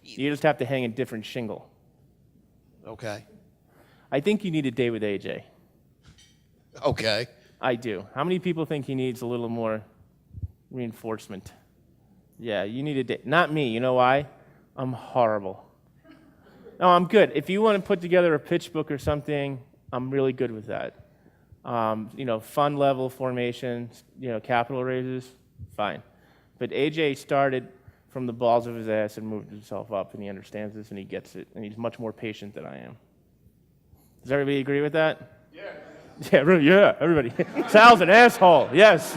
You just have to hang a different shingle. Okay. I think you need a day with AJ. Okay. I do. How many people think he needs a little more reinforcement? Yeah, you need a day. Not me. You know why? I'm horrible. No, I'm good. If you want to put together a pitch book or something, I'm really good with that. Fund level formation, capital raises, fine. But AJ started from the balls of his ass and moved himself up, and he understands this and he gets it, and he's much more patient than I am. Does everybody agree with that? Yeah. Yeah, everybody. Sal's an asshole, yes.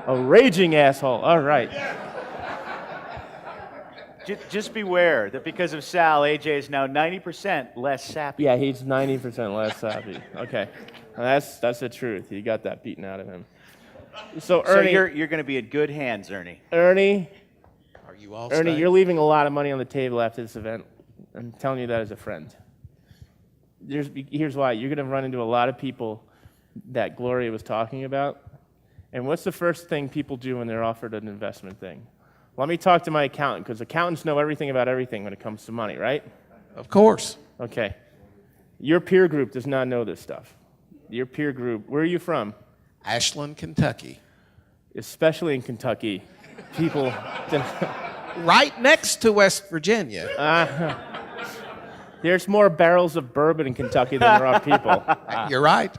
A raging asshole, all right. Just beware that because of Sal, AJ is now 90% less sappy. Yeah, he's 90% less sappy. Okay, now that's the truth. You got that beaten out of him. So Ernie, you're going to be in good hands, Ernie. Ernie, Are you all Ernie, staying? you're leaving a lot of money on the table after this event. I'm telling you that as a friend. Here's why. You're going to run into a lot of people that Gloria was talking about. And what's the first thing people do when they're offered an investment thing? Let me talk to my accountant, because accountants know everything about everything when it comes to money, right? Of course. Okay. Your peer group does not know this stuff. Your peer group, where are you from? Ashland, Kentucky. Especially in Kentucky, people... Right next to West Virginia. There's more barrels of bourbon in Kentucky than there are people. You're right.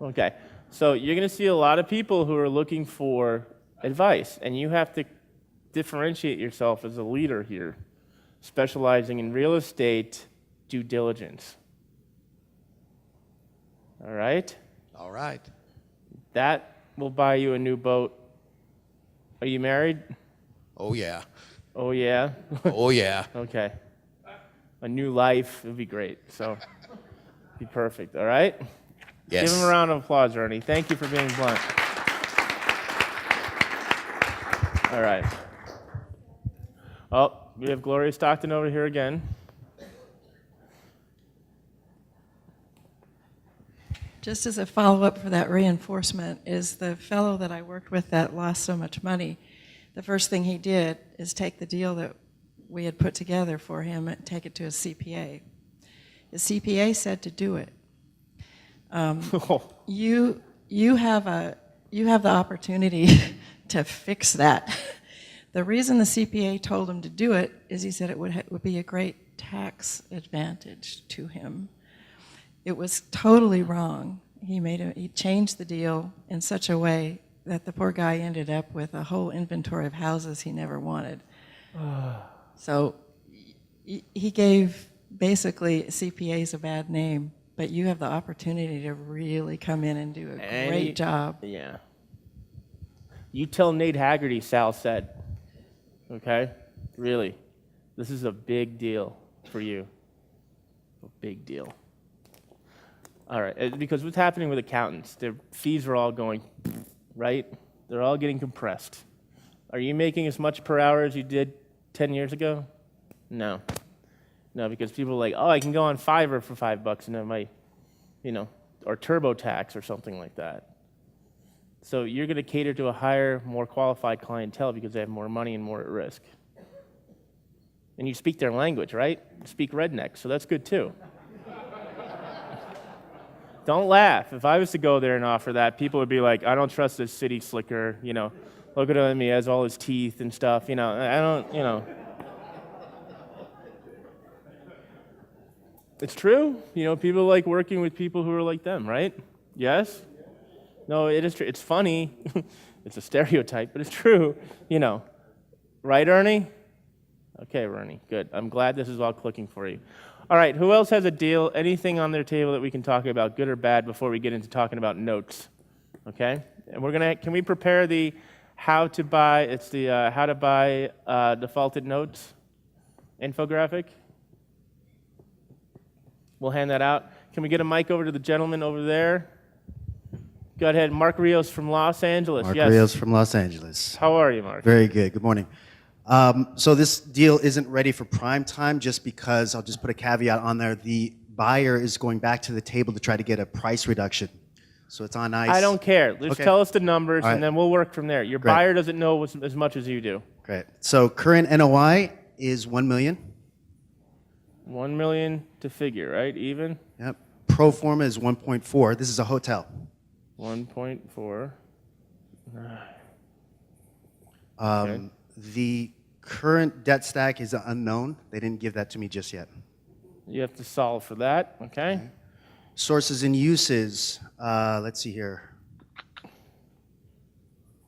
Okay. So you're going to see a lot of people who are looking for advice, and you have to differentiate yourself as a leader here, specializing in real estate due diligence. All right? All right. That will buy you a new boat. Are you married? Oh, yeah. Oh, yeah? Oh, yeah. Okay. A new life would be great. So, be perfect. All right? Yes. Give him a round of applause, Ernie. Thank you for being blunt. All right. Oh, we have Gloria Stockton over here again. Just as a follow-up for that reinforcement is the fellow that I worked with that lost so much money, the first thing he did is take the deal that we had put together for him and take it to his CPA. His CPA said to do it. You have the opportunity to fix that. The reason the CPA told him to do it is he said it would be a great tax advantage to him. It was totally wrong. He changed the deal in such a way that the poor guy ended up with a whole inventory of houses he never wanted. So he gave basically CPAs a bad name, but you have the opportunity to really come in and do a great job. Yeah. You tell Nate Haggerty, Sal said. Okay? Really. This is a big deal for you. A big deal. All right. Because what's happening with accountants, their fees are all going, right? They're all getting compressed. Are you making as much per hour as you did 10 years ago? No. No, because people are like, oh, I can go on Fiverr for $5 and it might, or TurboTax or something like that. So you're going to cater to a higher, more qualified clientele because they have more money and more at risk. And you speak their language, right? You speak redneck, so that's good too. Don't laugh. If I was to go there and offer that, people would be like, I don't trust this city slicker, Look at him, he has all his teeth and stuff, I don't. It's true. People like working with people who are like them, right? Yes? No, it is true. It's funny. It's a stereotype, but it's true. Right, Ernie? Okay, Ernie, good. I'm glad this is all clicking for you. All right, who else has a deal, anything on their table that we can talk about, good or bad, before we get into talking about notes? Okay? And can we prepare the how to buy defaulted notes infographic? We'll hand that out. Can we get a mic over to the gentleman over there? Go ahead, Mark Rios from Los Angeles. Mark Yes. Rios from Los Angeles. How are you, Mark? Very good. Good morning. So this deal isn't ready for prime time just because, I'll just put a caveat on there, the buyer is going back to the table to try to get a price reduction. So it's on ice. I don't care. Just Okay. tell us the numbers, All right. and then we'll work from there. Your Great. buyer doesn't know as much as you do. Great. So current NOI is $1 million. 1 million to figure, right? Even? Yep. Pro forma is 1.4. This is a hotel. 1.4. The current debt stack is unknown. They didn't give that to me just yet. You have to solve for that, okay? Sources and uses. Let's see here.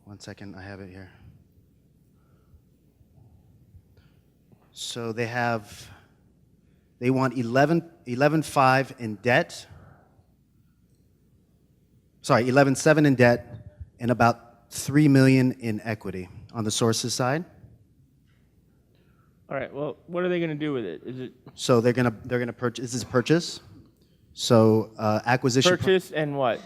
1 second, I have it here. So they want 11.5 in debt. Sorry, 11.7 in debt and about 3 million in equity on the sources side. All right, well, what are they going to do with it? Is it So they're gonna purchase. This is purchase. So acquisition purchase and what?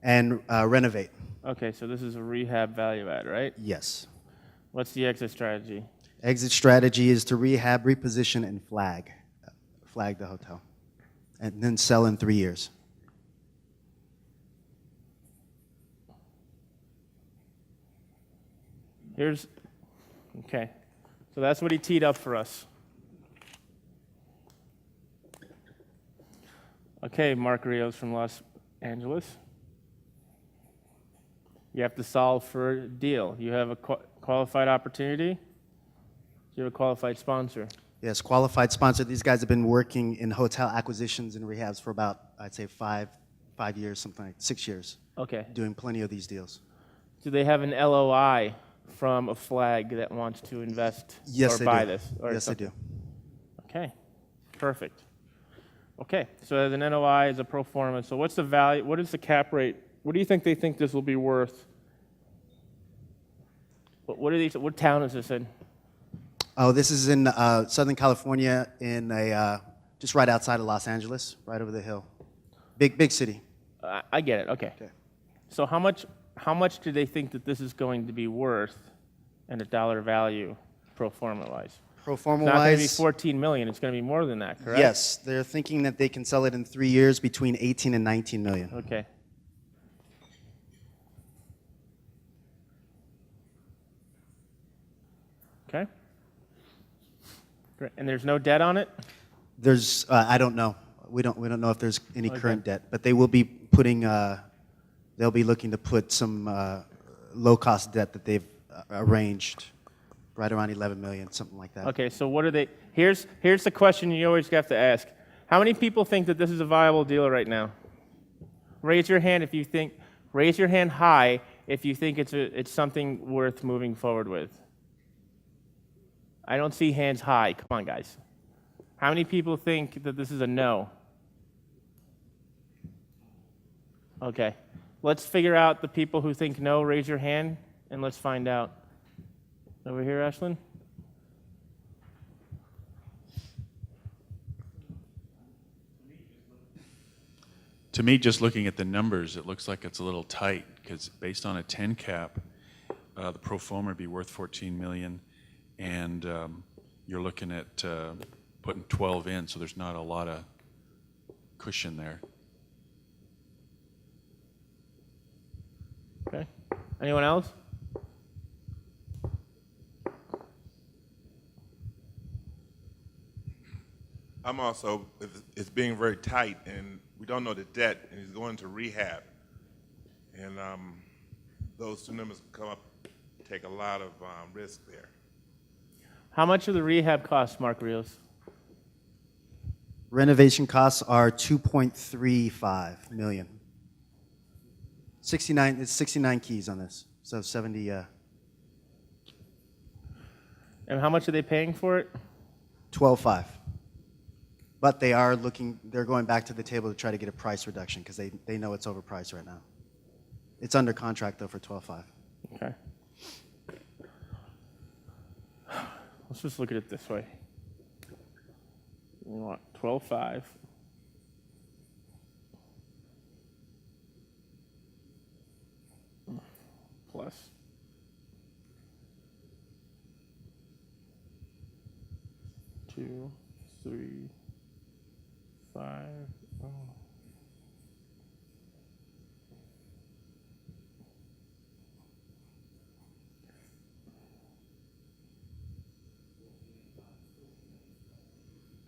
and renovate. Okay, so this is a rehab value add, right? Yes. What's the exit strategy? Exit strategy is to rehab, reposition, and flag the hotel, and then sell in 3 years. Okay. So that's what he teed up for us. Okay, Mark Rios from Los Angeles. You have to solve for a deal. You have a qualified opportunity. You have a qualified sponsor. Yes, qualified sponsor. These guys have been working in hotel acquisitions and rehabs for about, I'd say, five years, something like 6 years. Okay. Doing plenty of these deals. Do they have an LOI from a flag that wants to invest Yes, or they buy do. this? Or Yes, they something? do. Okay, perfect. Okay, so as an NOI, as a pro forma, so what's the value, what is the cap rate? What do you think they think this will be worth? What town is this in? Oh, this is in Southern California, in just right outside of Los Angeles, right over the hill. Big city. I get it, okay. So how much do they think that this is going to be worth and a dollar value pro forma wise? Pro forma It's not going to be wise, 14 million, it's going to be more than that, correct? yes, they're thinking that they can sell it in 3 years between 18 and 19 million. Okay. Okay. Great. And there's no debt on it? There's, I don't know. We don't know if there's any current debt, but they will be putting, they'll be looking to put some low-cost debt that they've arranged, right around 11 million, something like that. Okay, so what are they? Here's the question you always have to ask. How many people think that this is a viable deal right now? Raise your hand if you think. Raise your hand high if you think it's something worth moving forward with. I don't see hands high. Come on, guys. How many people think that this is a no? Okay. Let's figure out the people who think no. Raise your hand, and let's find out. Over here, Ashlyn. To me, just looking at the numbers, it looks like it's a little tight because based on a 10 cap, the pro forma would be worth 14 million, and you're looking at putting 12 in, so there's not a lot of cushion there. Okay. Anyone else? I'm also, it's being very tight, and we don't know the debt, and he's going to rehab. And those two numbers come up, take a lot of risk there. How much of the rehab cost, Mark Rios? Renovation costs are 2.35 million. 69, it's 69 keys on this, so 70. And how much are they paying for it? 12.5. But they're going back to the table to try to get a price reduction because they know it's overpriced right now. It's under contract though for 12.5. Okay. Let's just look at it this way. We want 12.5. Plus. Two, 3, 5. Oh.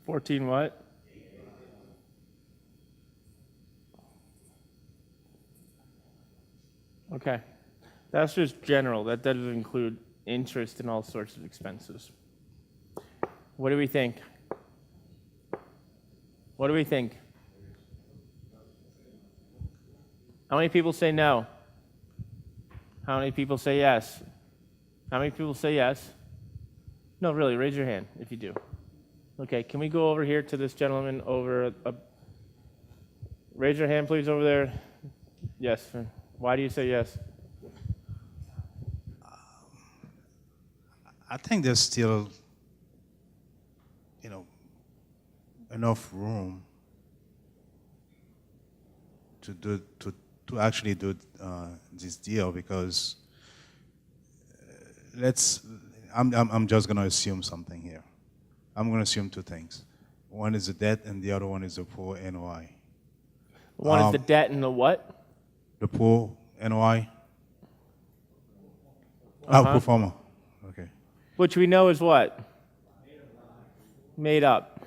14 what? Okay. That's just general. That doesn't include interest and all sorts of expenses. What do we think? What do we think? How many people say no? How many people say yes? How many people say yes? No, really, raise your hand if you do. Okay, can we go over here to this gentleman over raise your hand, please, over there. Yes. Why do you say yes? I think there's still, enough room to actually do this deal, because I'm just going to assume something here. I'm going to assume two things. One is the debt, and the other one is the poor NOI. One is the debt and the what? The poor NOI. Pro forma. Okay. Which we know is what? Made up.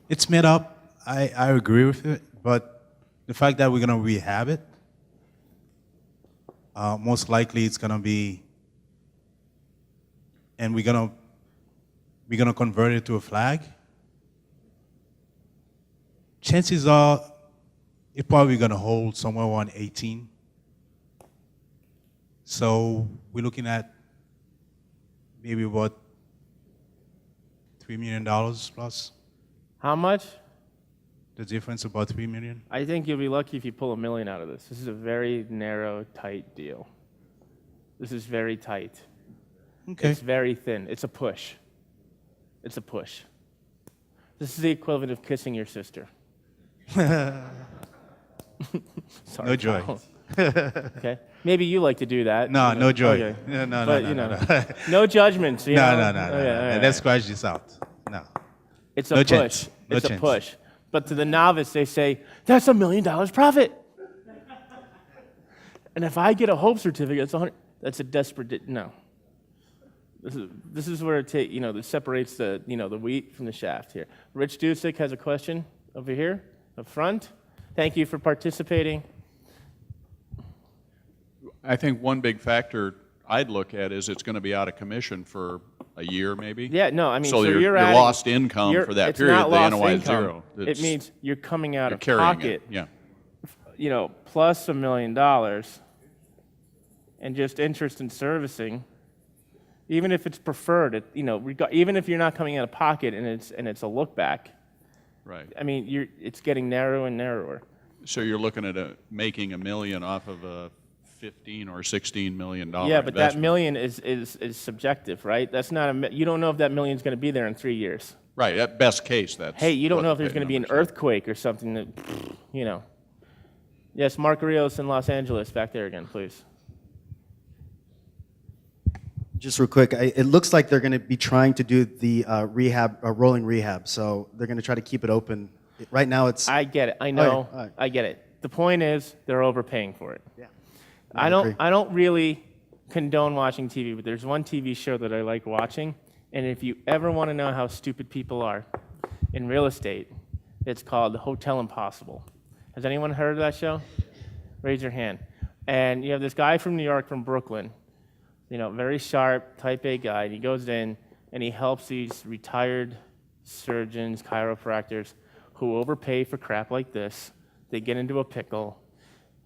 It's made up. I agree with it, but the fact that we're going to rehab it, most likely it's going to be, and we're going to convert it to a flag. Chances are it's probably going to hold somewhere around 18. So we're looking at maybe about $3 million plus. How much? The difference, about $3 million. I think you'll be lucky if you pull $1 million out of this. This is a very narrow, tight deal. This is very tight. Okay. It's very thin. It's a push. It's a push. This is the equivalent of kissing your sister. Sorry, No joy. Paul. Okay. Maybe you like to do that. No, no joy. Okay. No, But, no. no judgments. You know? No. Okay, Let's scratch this out. No. It's a No push. chance. No It's a chance. push. But to the novice, they say, that's $1 million profit. And if I get a Hope certificate, it's 100. That's a desperate, no. This is where it separates the wheat from the shaft here. Rich Dusick has a question over here, up front. Thank you for participating. I think one big factor I'd look at is it's going to be out of commission for a year, maybe. Yeah, no, I mean, so you're your adding, lost income for that it's period, not the lost NOI is income. zero. It means you're coming out You're of carrying pocket, it, yeah. Plus $1 million, and just interest and servicing. Even if it's preferred, even if you're not coming out of pocket and it's a look back. Right. I mean, it's getting narrower and narrower. So you're looking at making $1 million off of a $15 or $16 million Yeah, but that investment. million is subjective, right? That's not you don't know if that million's going to be there in 3 years. Right. At best case, that's. Hey, you don't what know if the there's going to be an numbers are. earthquake or something that, Yes, Mark Rios in Los Angeles, back there again, please. Just real quick, it looks like they're going to be trying to do the rolling rehab. So they're going to try to keep it open. Right now, it's. I get it. I know. all right. I get it. The point is, they're overpaying for it. Yeah. I agree. don't really condone watching TV, but there's one TV show that I like watching, and if you ever want to know how stupid people are in real estate, it's called Hotel Impossible. Has anyone heard of that show? Raise your hand. And you have this guy from New York, from Brooklyn, very sharp, type A guy, and he goes in and he helps these retired surgeons, chiropractors, who overpay for crap like this. They get into a pickle.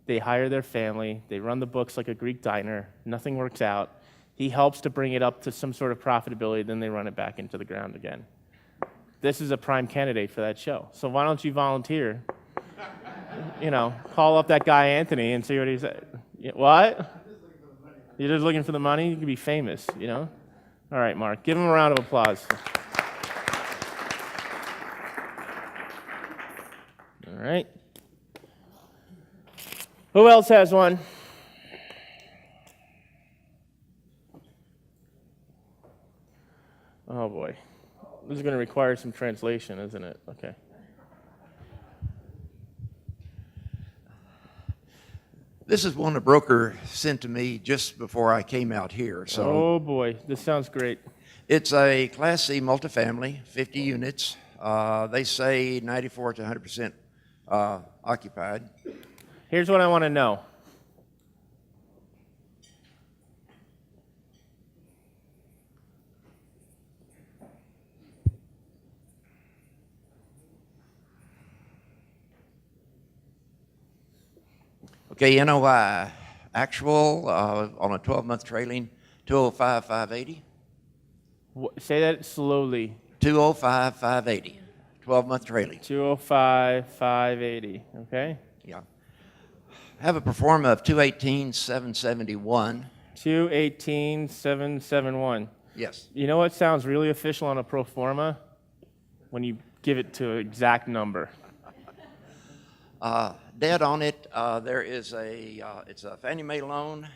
They hire their family. They run the books like a Greek diner. Nothing works out. He helps to bring it up to some sort of profitability. Then they run it back into the ground again. This is a prime candidate for that show. So why don't you volunteer? Call up that guy Anthony and see what he said. What? You're just looking for the money? You can be famous, All right, Mark. Give him a round of applause. All right. Who else has one? Oh, boy. This is going to require some translation, isn't it? Okay. This is one a broker sent to me just before I came out here. So Oh, boy. This sounds great. it's a Class C multifamily, 50 units, They say 94 to 100% occupied. Here's what I want to know. Okay, NOI, actual on a 12-month trailing, 205,580. Say that slowly. 205,580, 12-month trailing. 205,580. Okay. Yeah. Have a performa of 218,771. 218,771. Yes. You know what sounds really official on a pro forma? When you give it to an exact number. Debt on it, there is it's a Fannie Mae loan.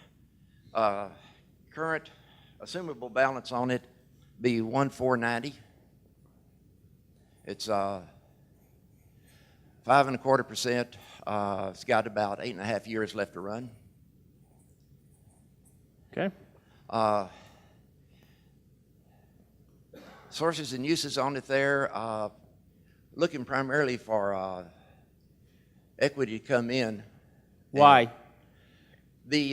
Current assumable balance on it be 1,490. It's 5.25%. It's got about 8.5 years left to run. Okay. Sources and uses on it there, looking primarily for equity to come in. Why? They've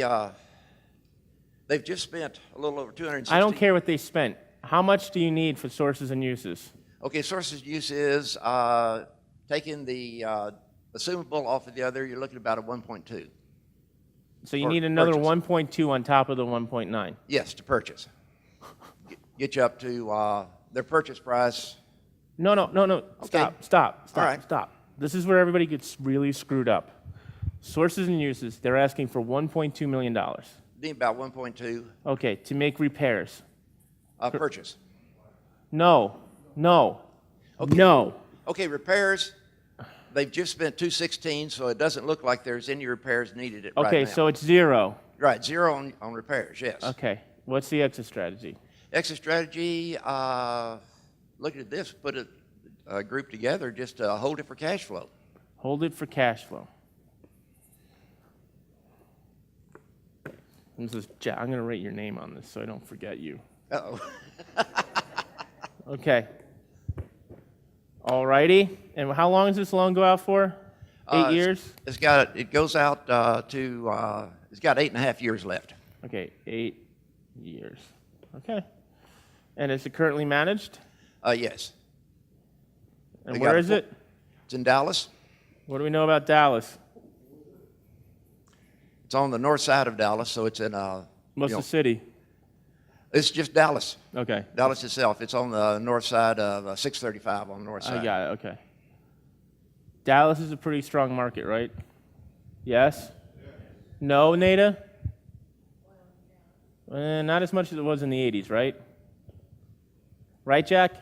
just spent a little over 260. I don't care what they spent. How much do you need for sources and uses? Okay, sources and uses, taking the assumable off of the other, you're looking at about a 1.2. So you For need another purchase. 1.2 on top of the 1.9. Yes, to purchase. Get you up to their purchase price. No. Okay. Stop. All right. Stop. This is where everybody gets really screwed up. Sources and uses, they're asking for $1.2 million. Need about 1.2. Okay, to make repairs. Purchase. No. Okay. No. Okay, repairs. They've just spent 216, so it doesn't look like there's any repairs needed right now. Okay, so it's zero. Right, zero on repairs, yes. Okay, what's the exit strategy? Exit strategy, looking at this, put a group together, just hold it for cash flow. Hold it for cash flow. I'm going to write your name on this so I don't forget you. Uh-oh. Okay. All righty. And how long does this loan go out for? 8 years? It goes out to, it's got 8.5 years left. Okay, 8 years. Okay. And is it currently managed? Yes. And where is it? It's in Dallas. What do we know about Dallas? It's on the north side of Dallas, so it's in What's the city? It's just Dallas. Okay. Dallas itself. It's on the north side of 635 on the north side. I got it, okay. Dallas is a pretty strong market, right? Yes? No, Nada? Not as much as it was in the 80s, right? Right, Jack?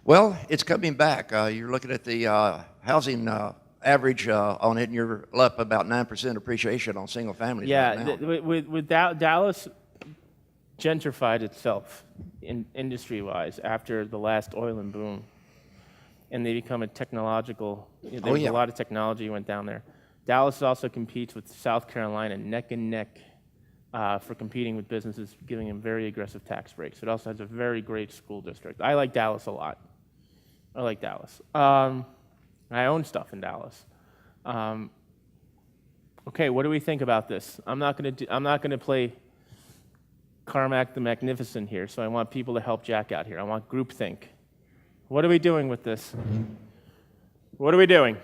Well, it's coming back. You're looking at the housing average on it, and you're up about 9% appreciation on single families right now. With Dallas gentrified itself industry-wise after the last oil and boom, and they become a technological. There was a lot of technology went down there. Dallas also competes with South Carolina neck and neck for competing with businesses, giving them very aggressive tax breaks. It also has a very great school district. I like Dallas a lot. I like Dallas. I own stuff in Dallas. Okay, what do we think about this? I'm not going to play Carmack the Magnificent here, so I want people to help Jack out here. I want groupthink. What are we doing with this? What are we doing?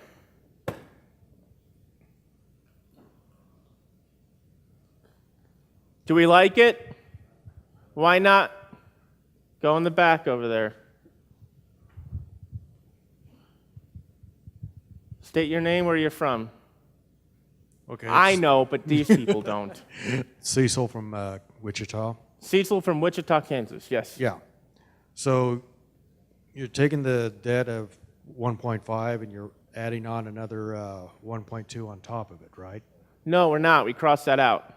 Do we like it? Why not? Go in the back over there. State your name, where you're from. Okay. I know, but these people don't. Cecil from Wichita. Cecil from Wichita, Kansas, yes. Yeah. So you're taking the debt of 1.5 and you're adding on another 1.2 on top of it, right? No, we're not. We crossed that out.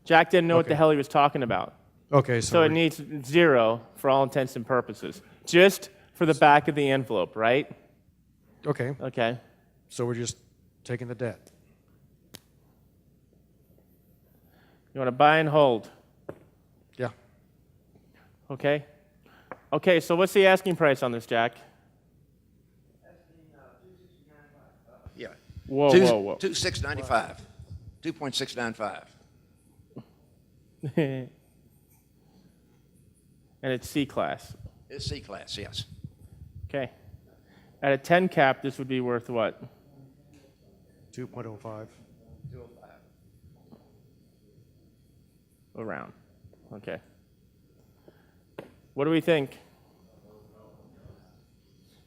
Jack didn't know what the hell he was talking about. Okay, So it needs zero for all intents and purposes. Just for the back of the envelope, right? Okay. Okay. So we're just taking the debt. You want to buy and hold? Yeah. Okay. Okay, so what's the asking price on this, Jack? Yeah. Whoa, Two- whoa, whoa. 2,695. 2.695. And it's C-class. It's C-class, yes. Okay. At a 10 cap, this would be worth what? 2.05. Around. Okay. What do we think?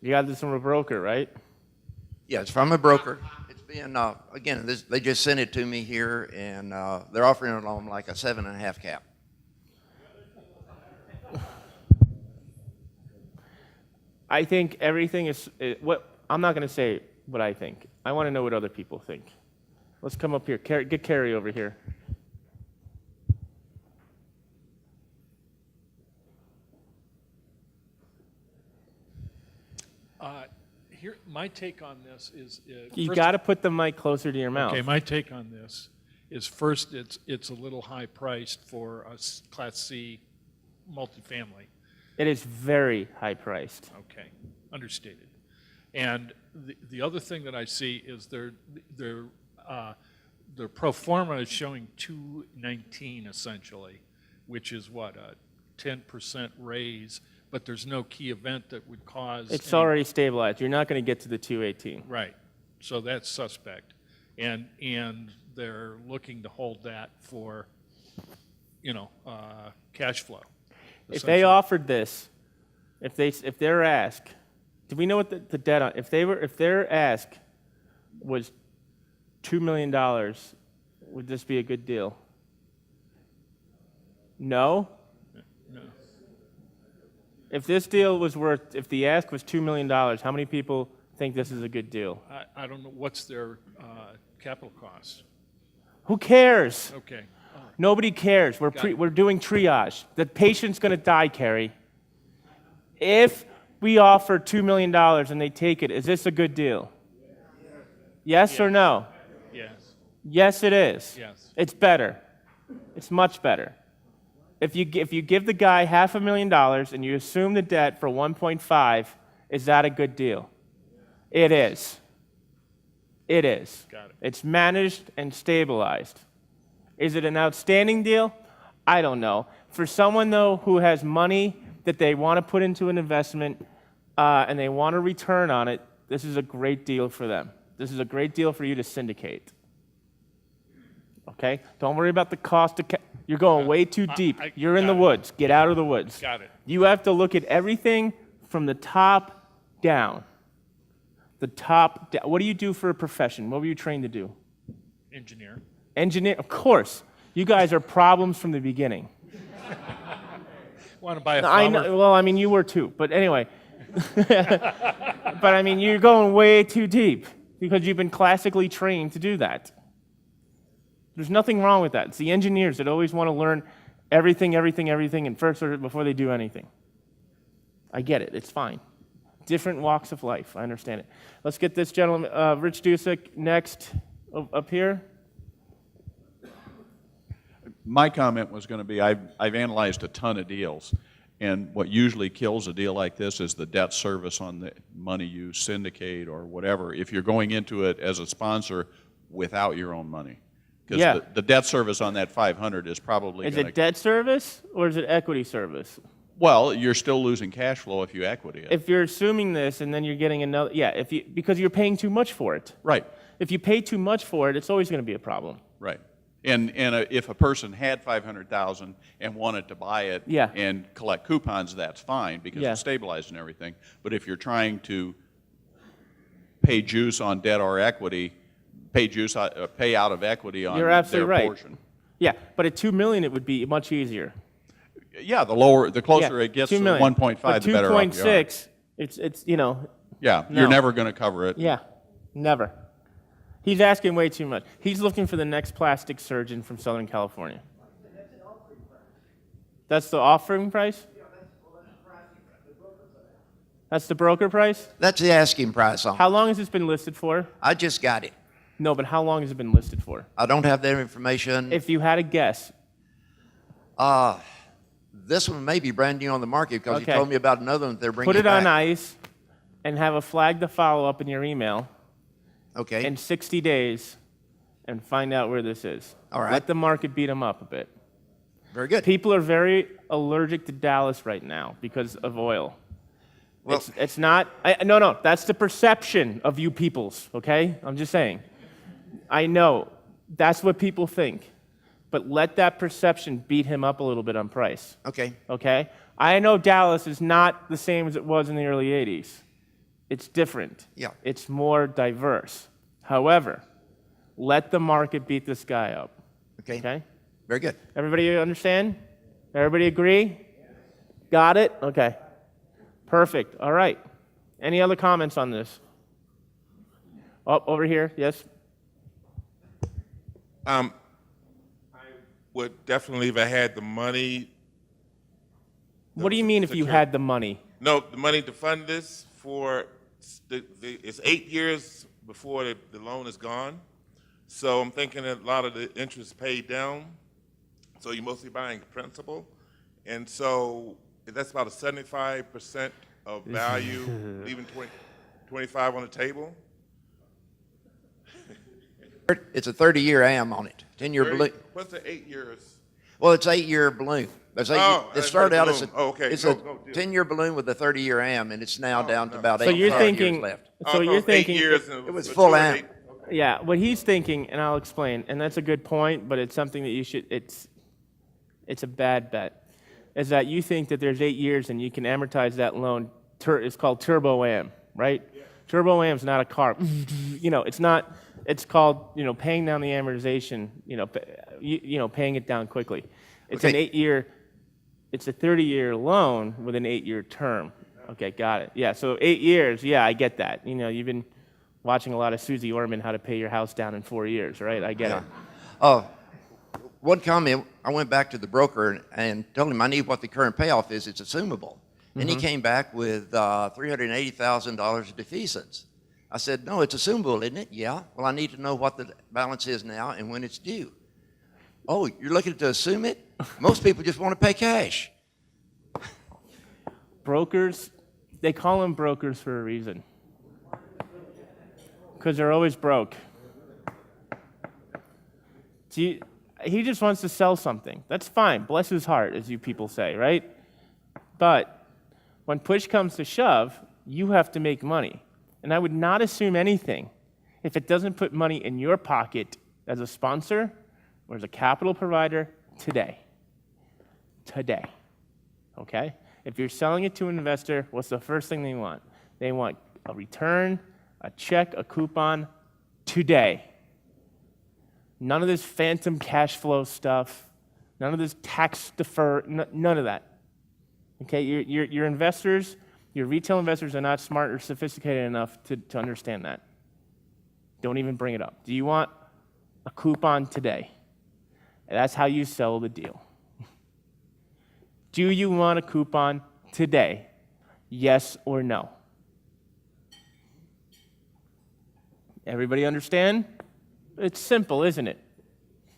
You got this from a broker, right? Yeah, it's from a broker. It's being, again, they just sent it to me here, and they're offering it on like a 7.5 cap. I think everything is what I'm not going to say what I think. I want to know what other people think. Let's come up here. Get Carrie over here. Here, my take on this is. You first- got to put the mic closer to your mouth. Okay, my take on this is first, it's a little high priced for a Class C multifamily. It is very high priced. Okay, understated. And the other thing that I see is their pro forma is showing 219 essentially, which is what, a 10% raise, but there's no key event that would cause. It's any- already stabilized. You're not going to get to the 218. Right, so that's suspect. And they're looking to hold that for, cash flow. If they offered this, if their ask, do we know what the debt on? If their ask was $2 million, would this be a good deal? No. No. If this deal was worth, if the ask was $2 million, how many people think this is a good deal? I don't know, what's their capital cost? Who cares? Okay. Nobody cares. Got it. We're doing triage. The patient's going to die, Carrie. If we offer $2 million and they take it, is this a good deal? Yes or no? Yes. Yes, it is. Yes. It's better. It's much better. If you give the guy $500,000 and you assume the debt for 1.5, is that a good deal? It is. It is. Got it. It's managed and stabilized. Is it an outstanding deal? I don't know. For someone, though, who has money that they want to put into an investment and they want a return on it, this is a great deal for them. This is a great deal for you to syndicate. Okay? Don't worry about the cost of you're going way too deep. You're in the woods. Get out of the woods. Got it. You have to look at everything from the top down. The top down. What do you do for a profession? What were you trained to do? Engineer. Engineer, of course. You guys are problems from the beginning. Want to buy a I flower? know, well, I mean, you were too, but anyway. But I mean, you're going way too deep because you've been classically trained to do that. There's nothing wrong with that. It's the engineers that always want to learn everything, and first before they do anything. I get it. It's fine. Different walks of life. I understand it. Let's get this gentleman, Rich Dusick, next up here. My comment was going to be, I've analyzed a ton of deals, and what usually kills a deal like this is the debt service on the money you syndicate or whatever, if you're going into it as a sponsor without your own money. Because Yeah. the debt service on that 500 is probably Is going to... it debt service or is it equity service? Well, you're still losing cash flow if you equity it. If you're assuming this and then you're getting another, because you're paying too much for it. Right. If you pay too much for it, it's always going to be a problem. Right. And if a person had 500,000 and wanted to buy it Yeah. and collect coupons, that's fine because Yeah. it's stabilized and everything. But if you're trying to pay juice on debt or equity, pay out of equity on You're absolutely their right. portion. Yeah, but at $2 million, it would be much easier. Yeah, the closer it gets to 2 million. 1.5, But the better off you are. 2.6, it's Yeah, No. you're never going to cover it. Yeah, never. He's asking way too much. He's looking for the next plastic surgeon from Southern California. That's the offering price? That's the broker price? That's the asking price on it. How long has this been listed for? I just got it. No, but how long has it been listed for? I don't have that information. If you had a guess, The This one may be brand new on the market because Okay. you told me about another one that they're bringing Put it on back. ice and have a flag to follow up in your email Okay. in 60 days and find out where this is. All right. Let the market beat them up a bit. Very good. People are very allergic to Dallas right now because of oil. Well- It's not, no, that's the perception of you peoples, okay? I'm just saying. I know, that's what people think. But let that perception beat him up a little bit on price, Okay. okay? I know Dallas is not the same as it was in the early 80s. It's different. Yeah. It's more diverse. However, let the market beat this guy up, Okay. okay? Very good. Everybody understand? Everybody agree? Got it? Okay. Perfect. All right. Any other comments on this? Oh, over here. Yes. I would definitely, if I had the money. What do you mean if you had the money? No, the money to fund this for, it's 8 years before the loan is gone. So I'm thinking that a lot of the interest paid down. So you're mostly buying principal. And so that's about a 75% of value, leaving 25 on the table. It's a 30-year AM on it, 10-year 30 balloon. What's the 8 years? Well, it's 8-year balloon. There's eight, Oh, it that's started the out as a, balloon. Oh, okay. it's No, a no deal. 10-year balloon with a 30-year AM, and it's now down to about So you're 5 thinking- years left. So you're thinking- 8 years. And It was mature full at AM. 8. Yeah, what he's thinking, and I'll explain, and that's a good point, but it's something that you should, it's a bad bet, is that you think that there's 8 years and you can amortize that loan. It's called Turbo AM, right? Yeah. Turbo AM is not a car. It's not, it's called, paying down the amortization, paying it down quickly. It's an Okay. 8-year, it's a 30-year loan with an 8-year term. Okay, got it. Yeah, so 8 years, yeah, I get that. You've been watching a lot of Susie Orman, How to Pay Your House Down in 4 Years, right? I get it. One comment, I went back to the broker and told him I need what the current payoff is. It's assumable. And he came back with $380,000 of defeasance. I said, no, it's assumable, isn't it? Yeah. Well, I need to know what the balance is now and when it's due. Oh, you're looking to assume it? Most people just want to pay cash. Brokers, they call them brokers for a reason. Because they're always broke. He just wants to sell something. That's fine. Bless his heart, as you people say, right? But when push comes to shove, you have to make money. And I would not assume anything if it doesn't put money in your pocket as a sponsor or as a capital provider today. Today. Okay? If you're selling it to an investor, what's the first thing they want? They want a return, a check, a coupon today. None of this phantom cash flow stuff, none of this tax defer, none of that. Okay, your investors, your retail investors are not smart or sophisticated enough to understand that. Don't even bring it up. Do you want a coupon today? And that's how you sell the deal. Do you want a coupon today? Yes or no? Everybody understand? It's simple, isn't it?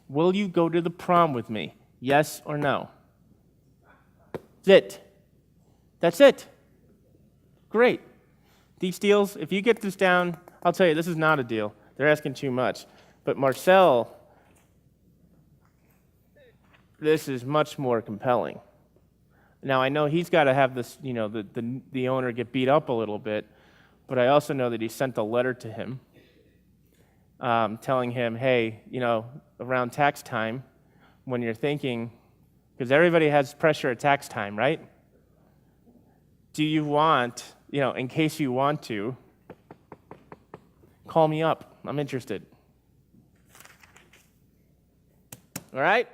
Will you go to the prom with me? Yes or no? That's it. That's it. Great. These deals, if you get this down, I'll tell you, this is not a deal. They're asking too much. But Marcel, this is much more compelling. Now, I know he's got to have this, the owner get beat up a little bit, but I also know that he sent a letter to him telling him, hey, around tax time, when you're thinking, because everybody has pressure at tax time, right? Do you want, in case you want to, call me up. I'm interested. All right?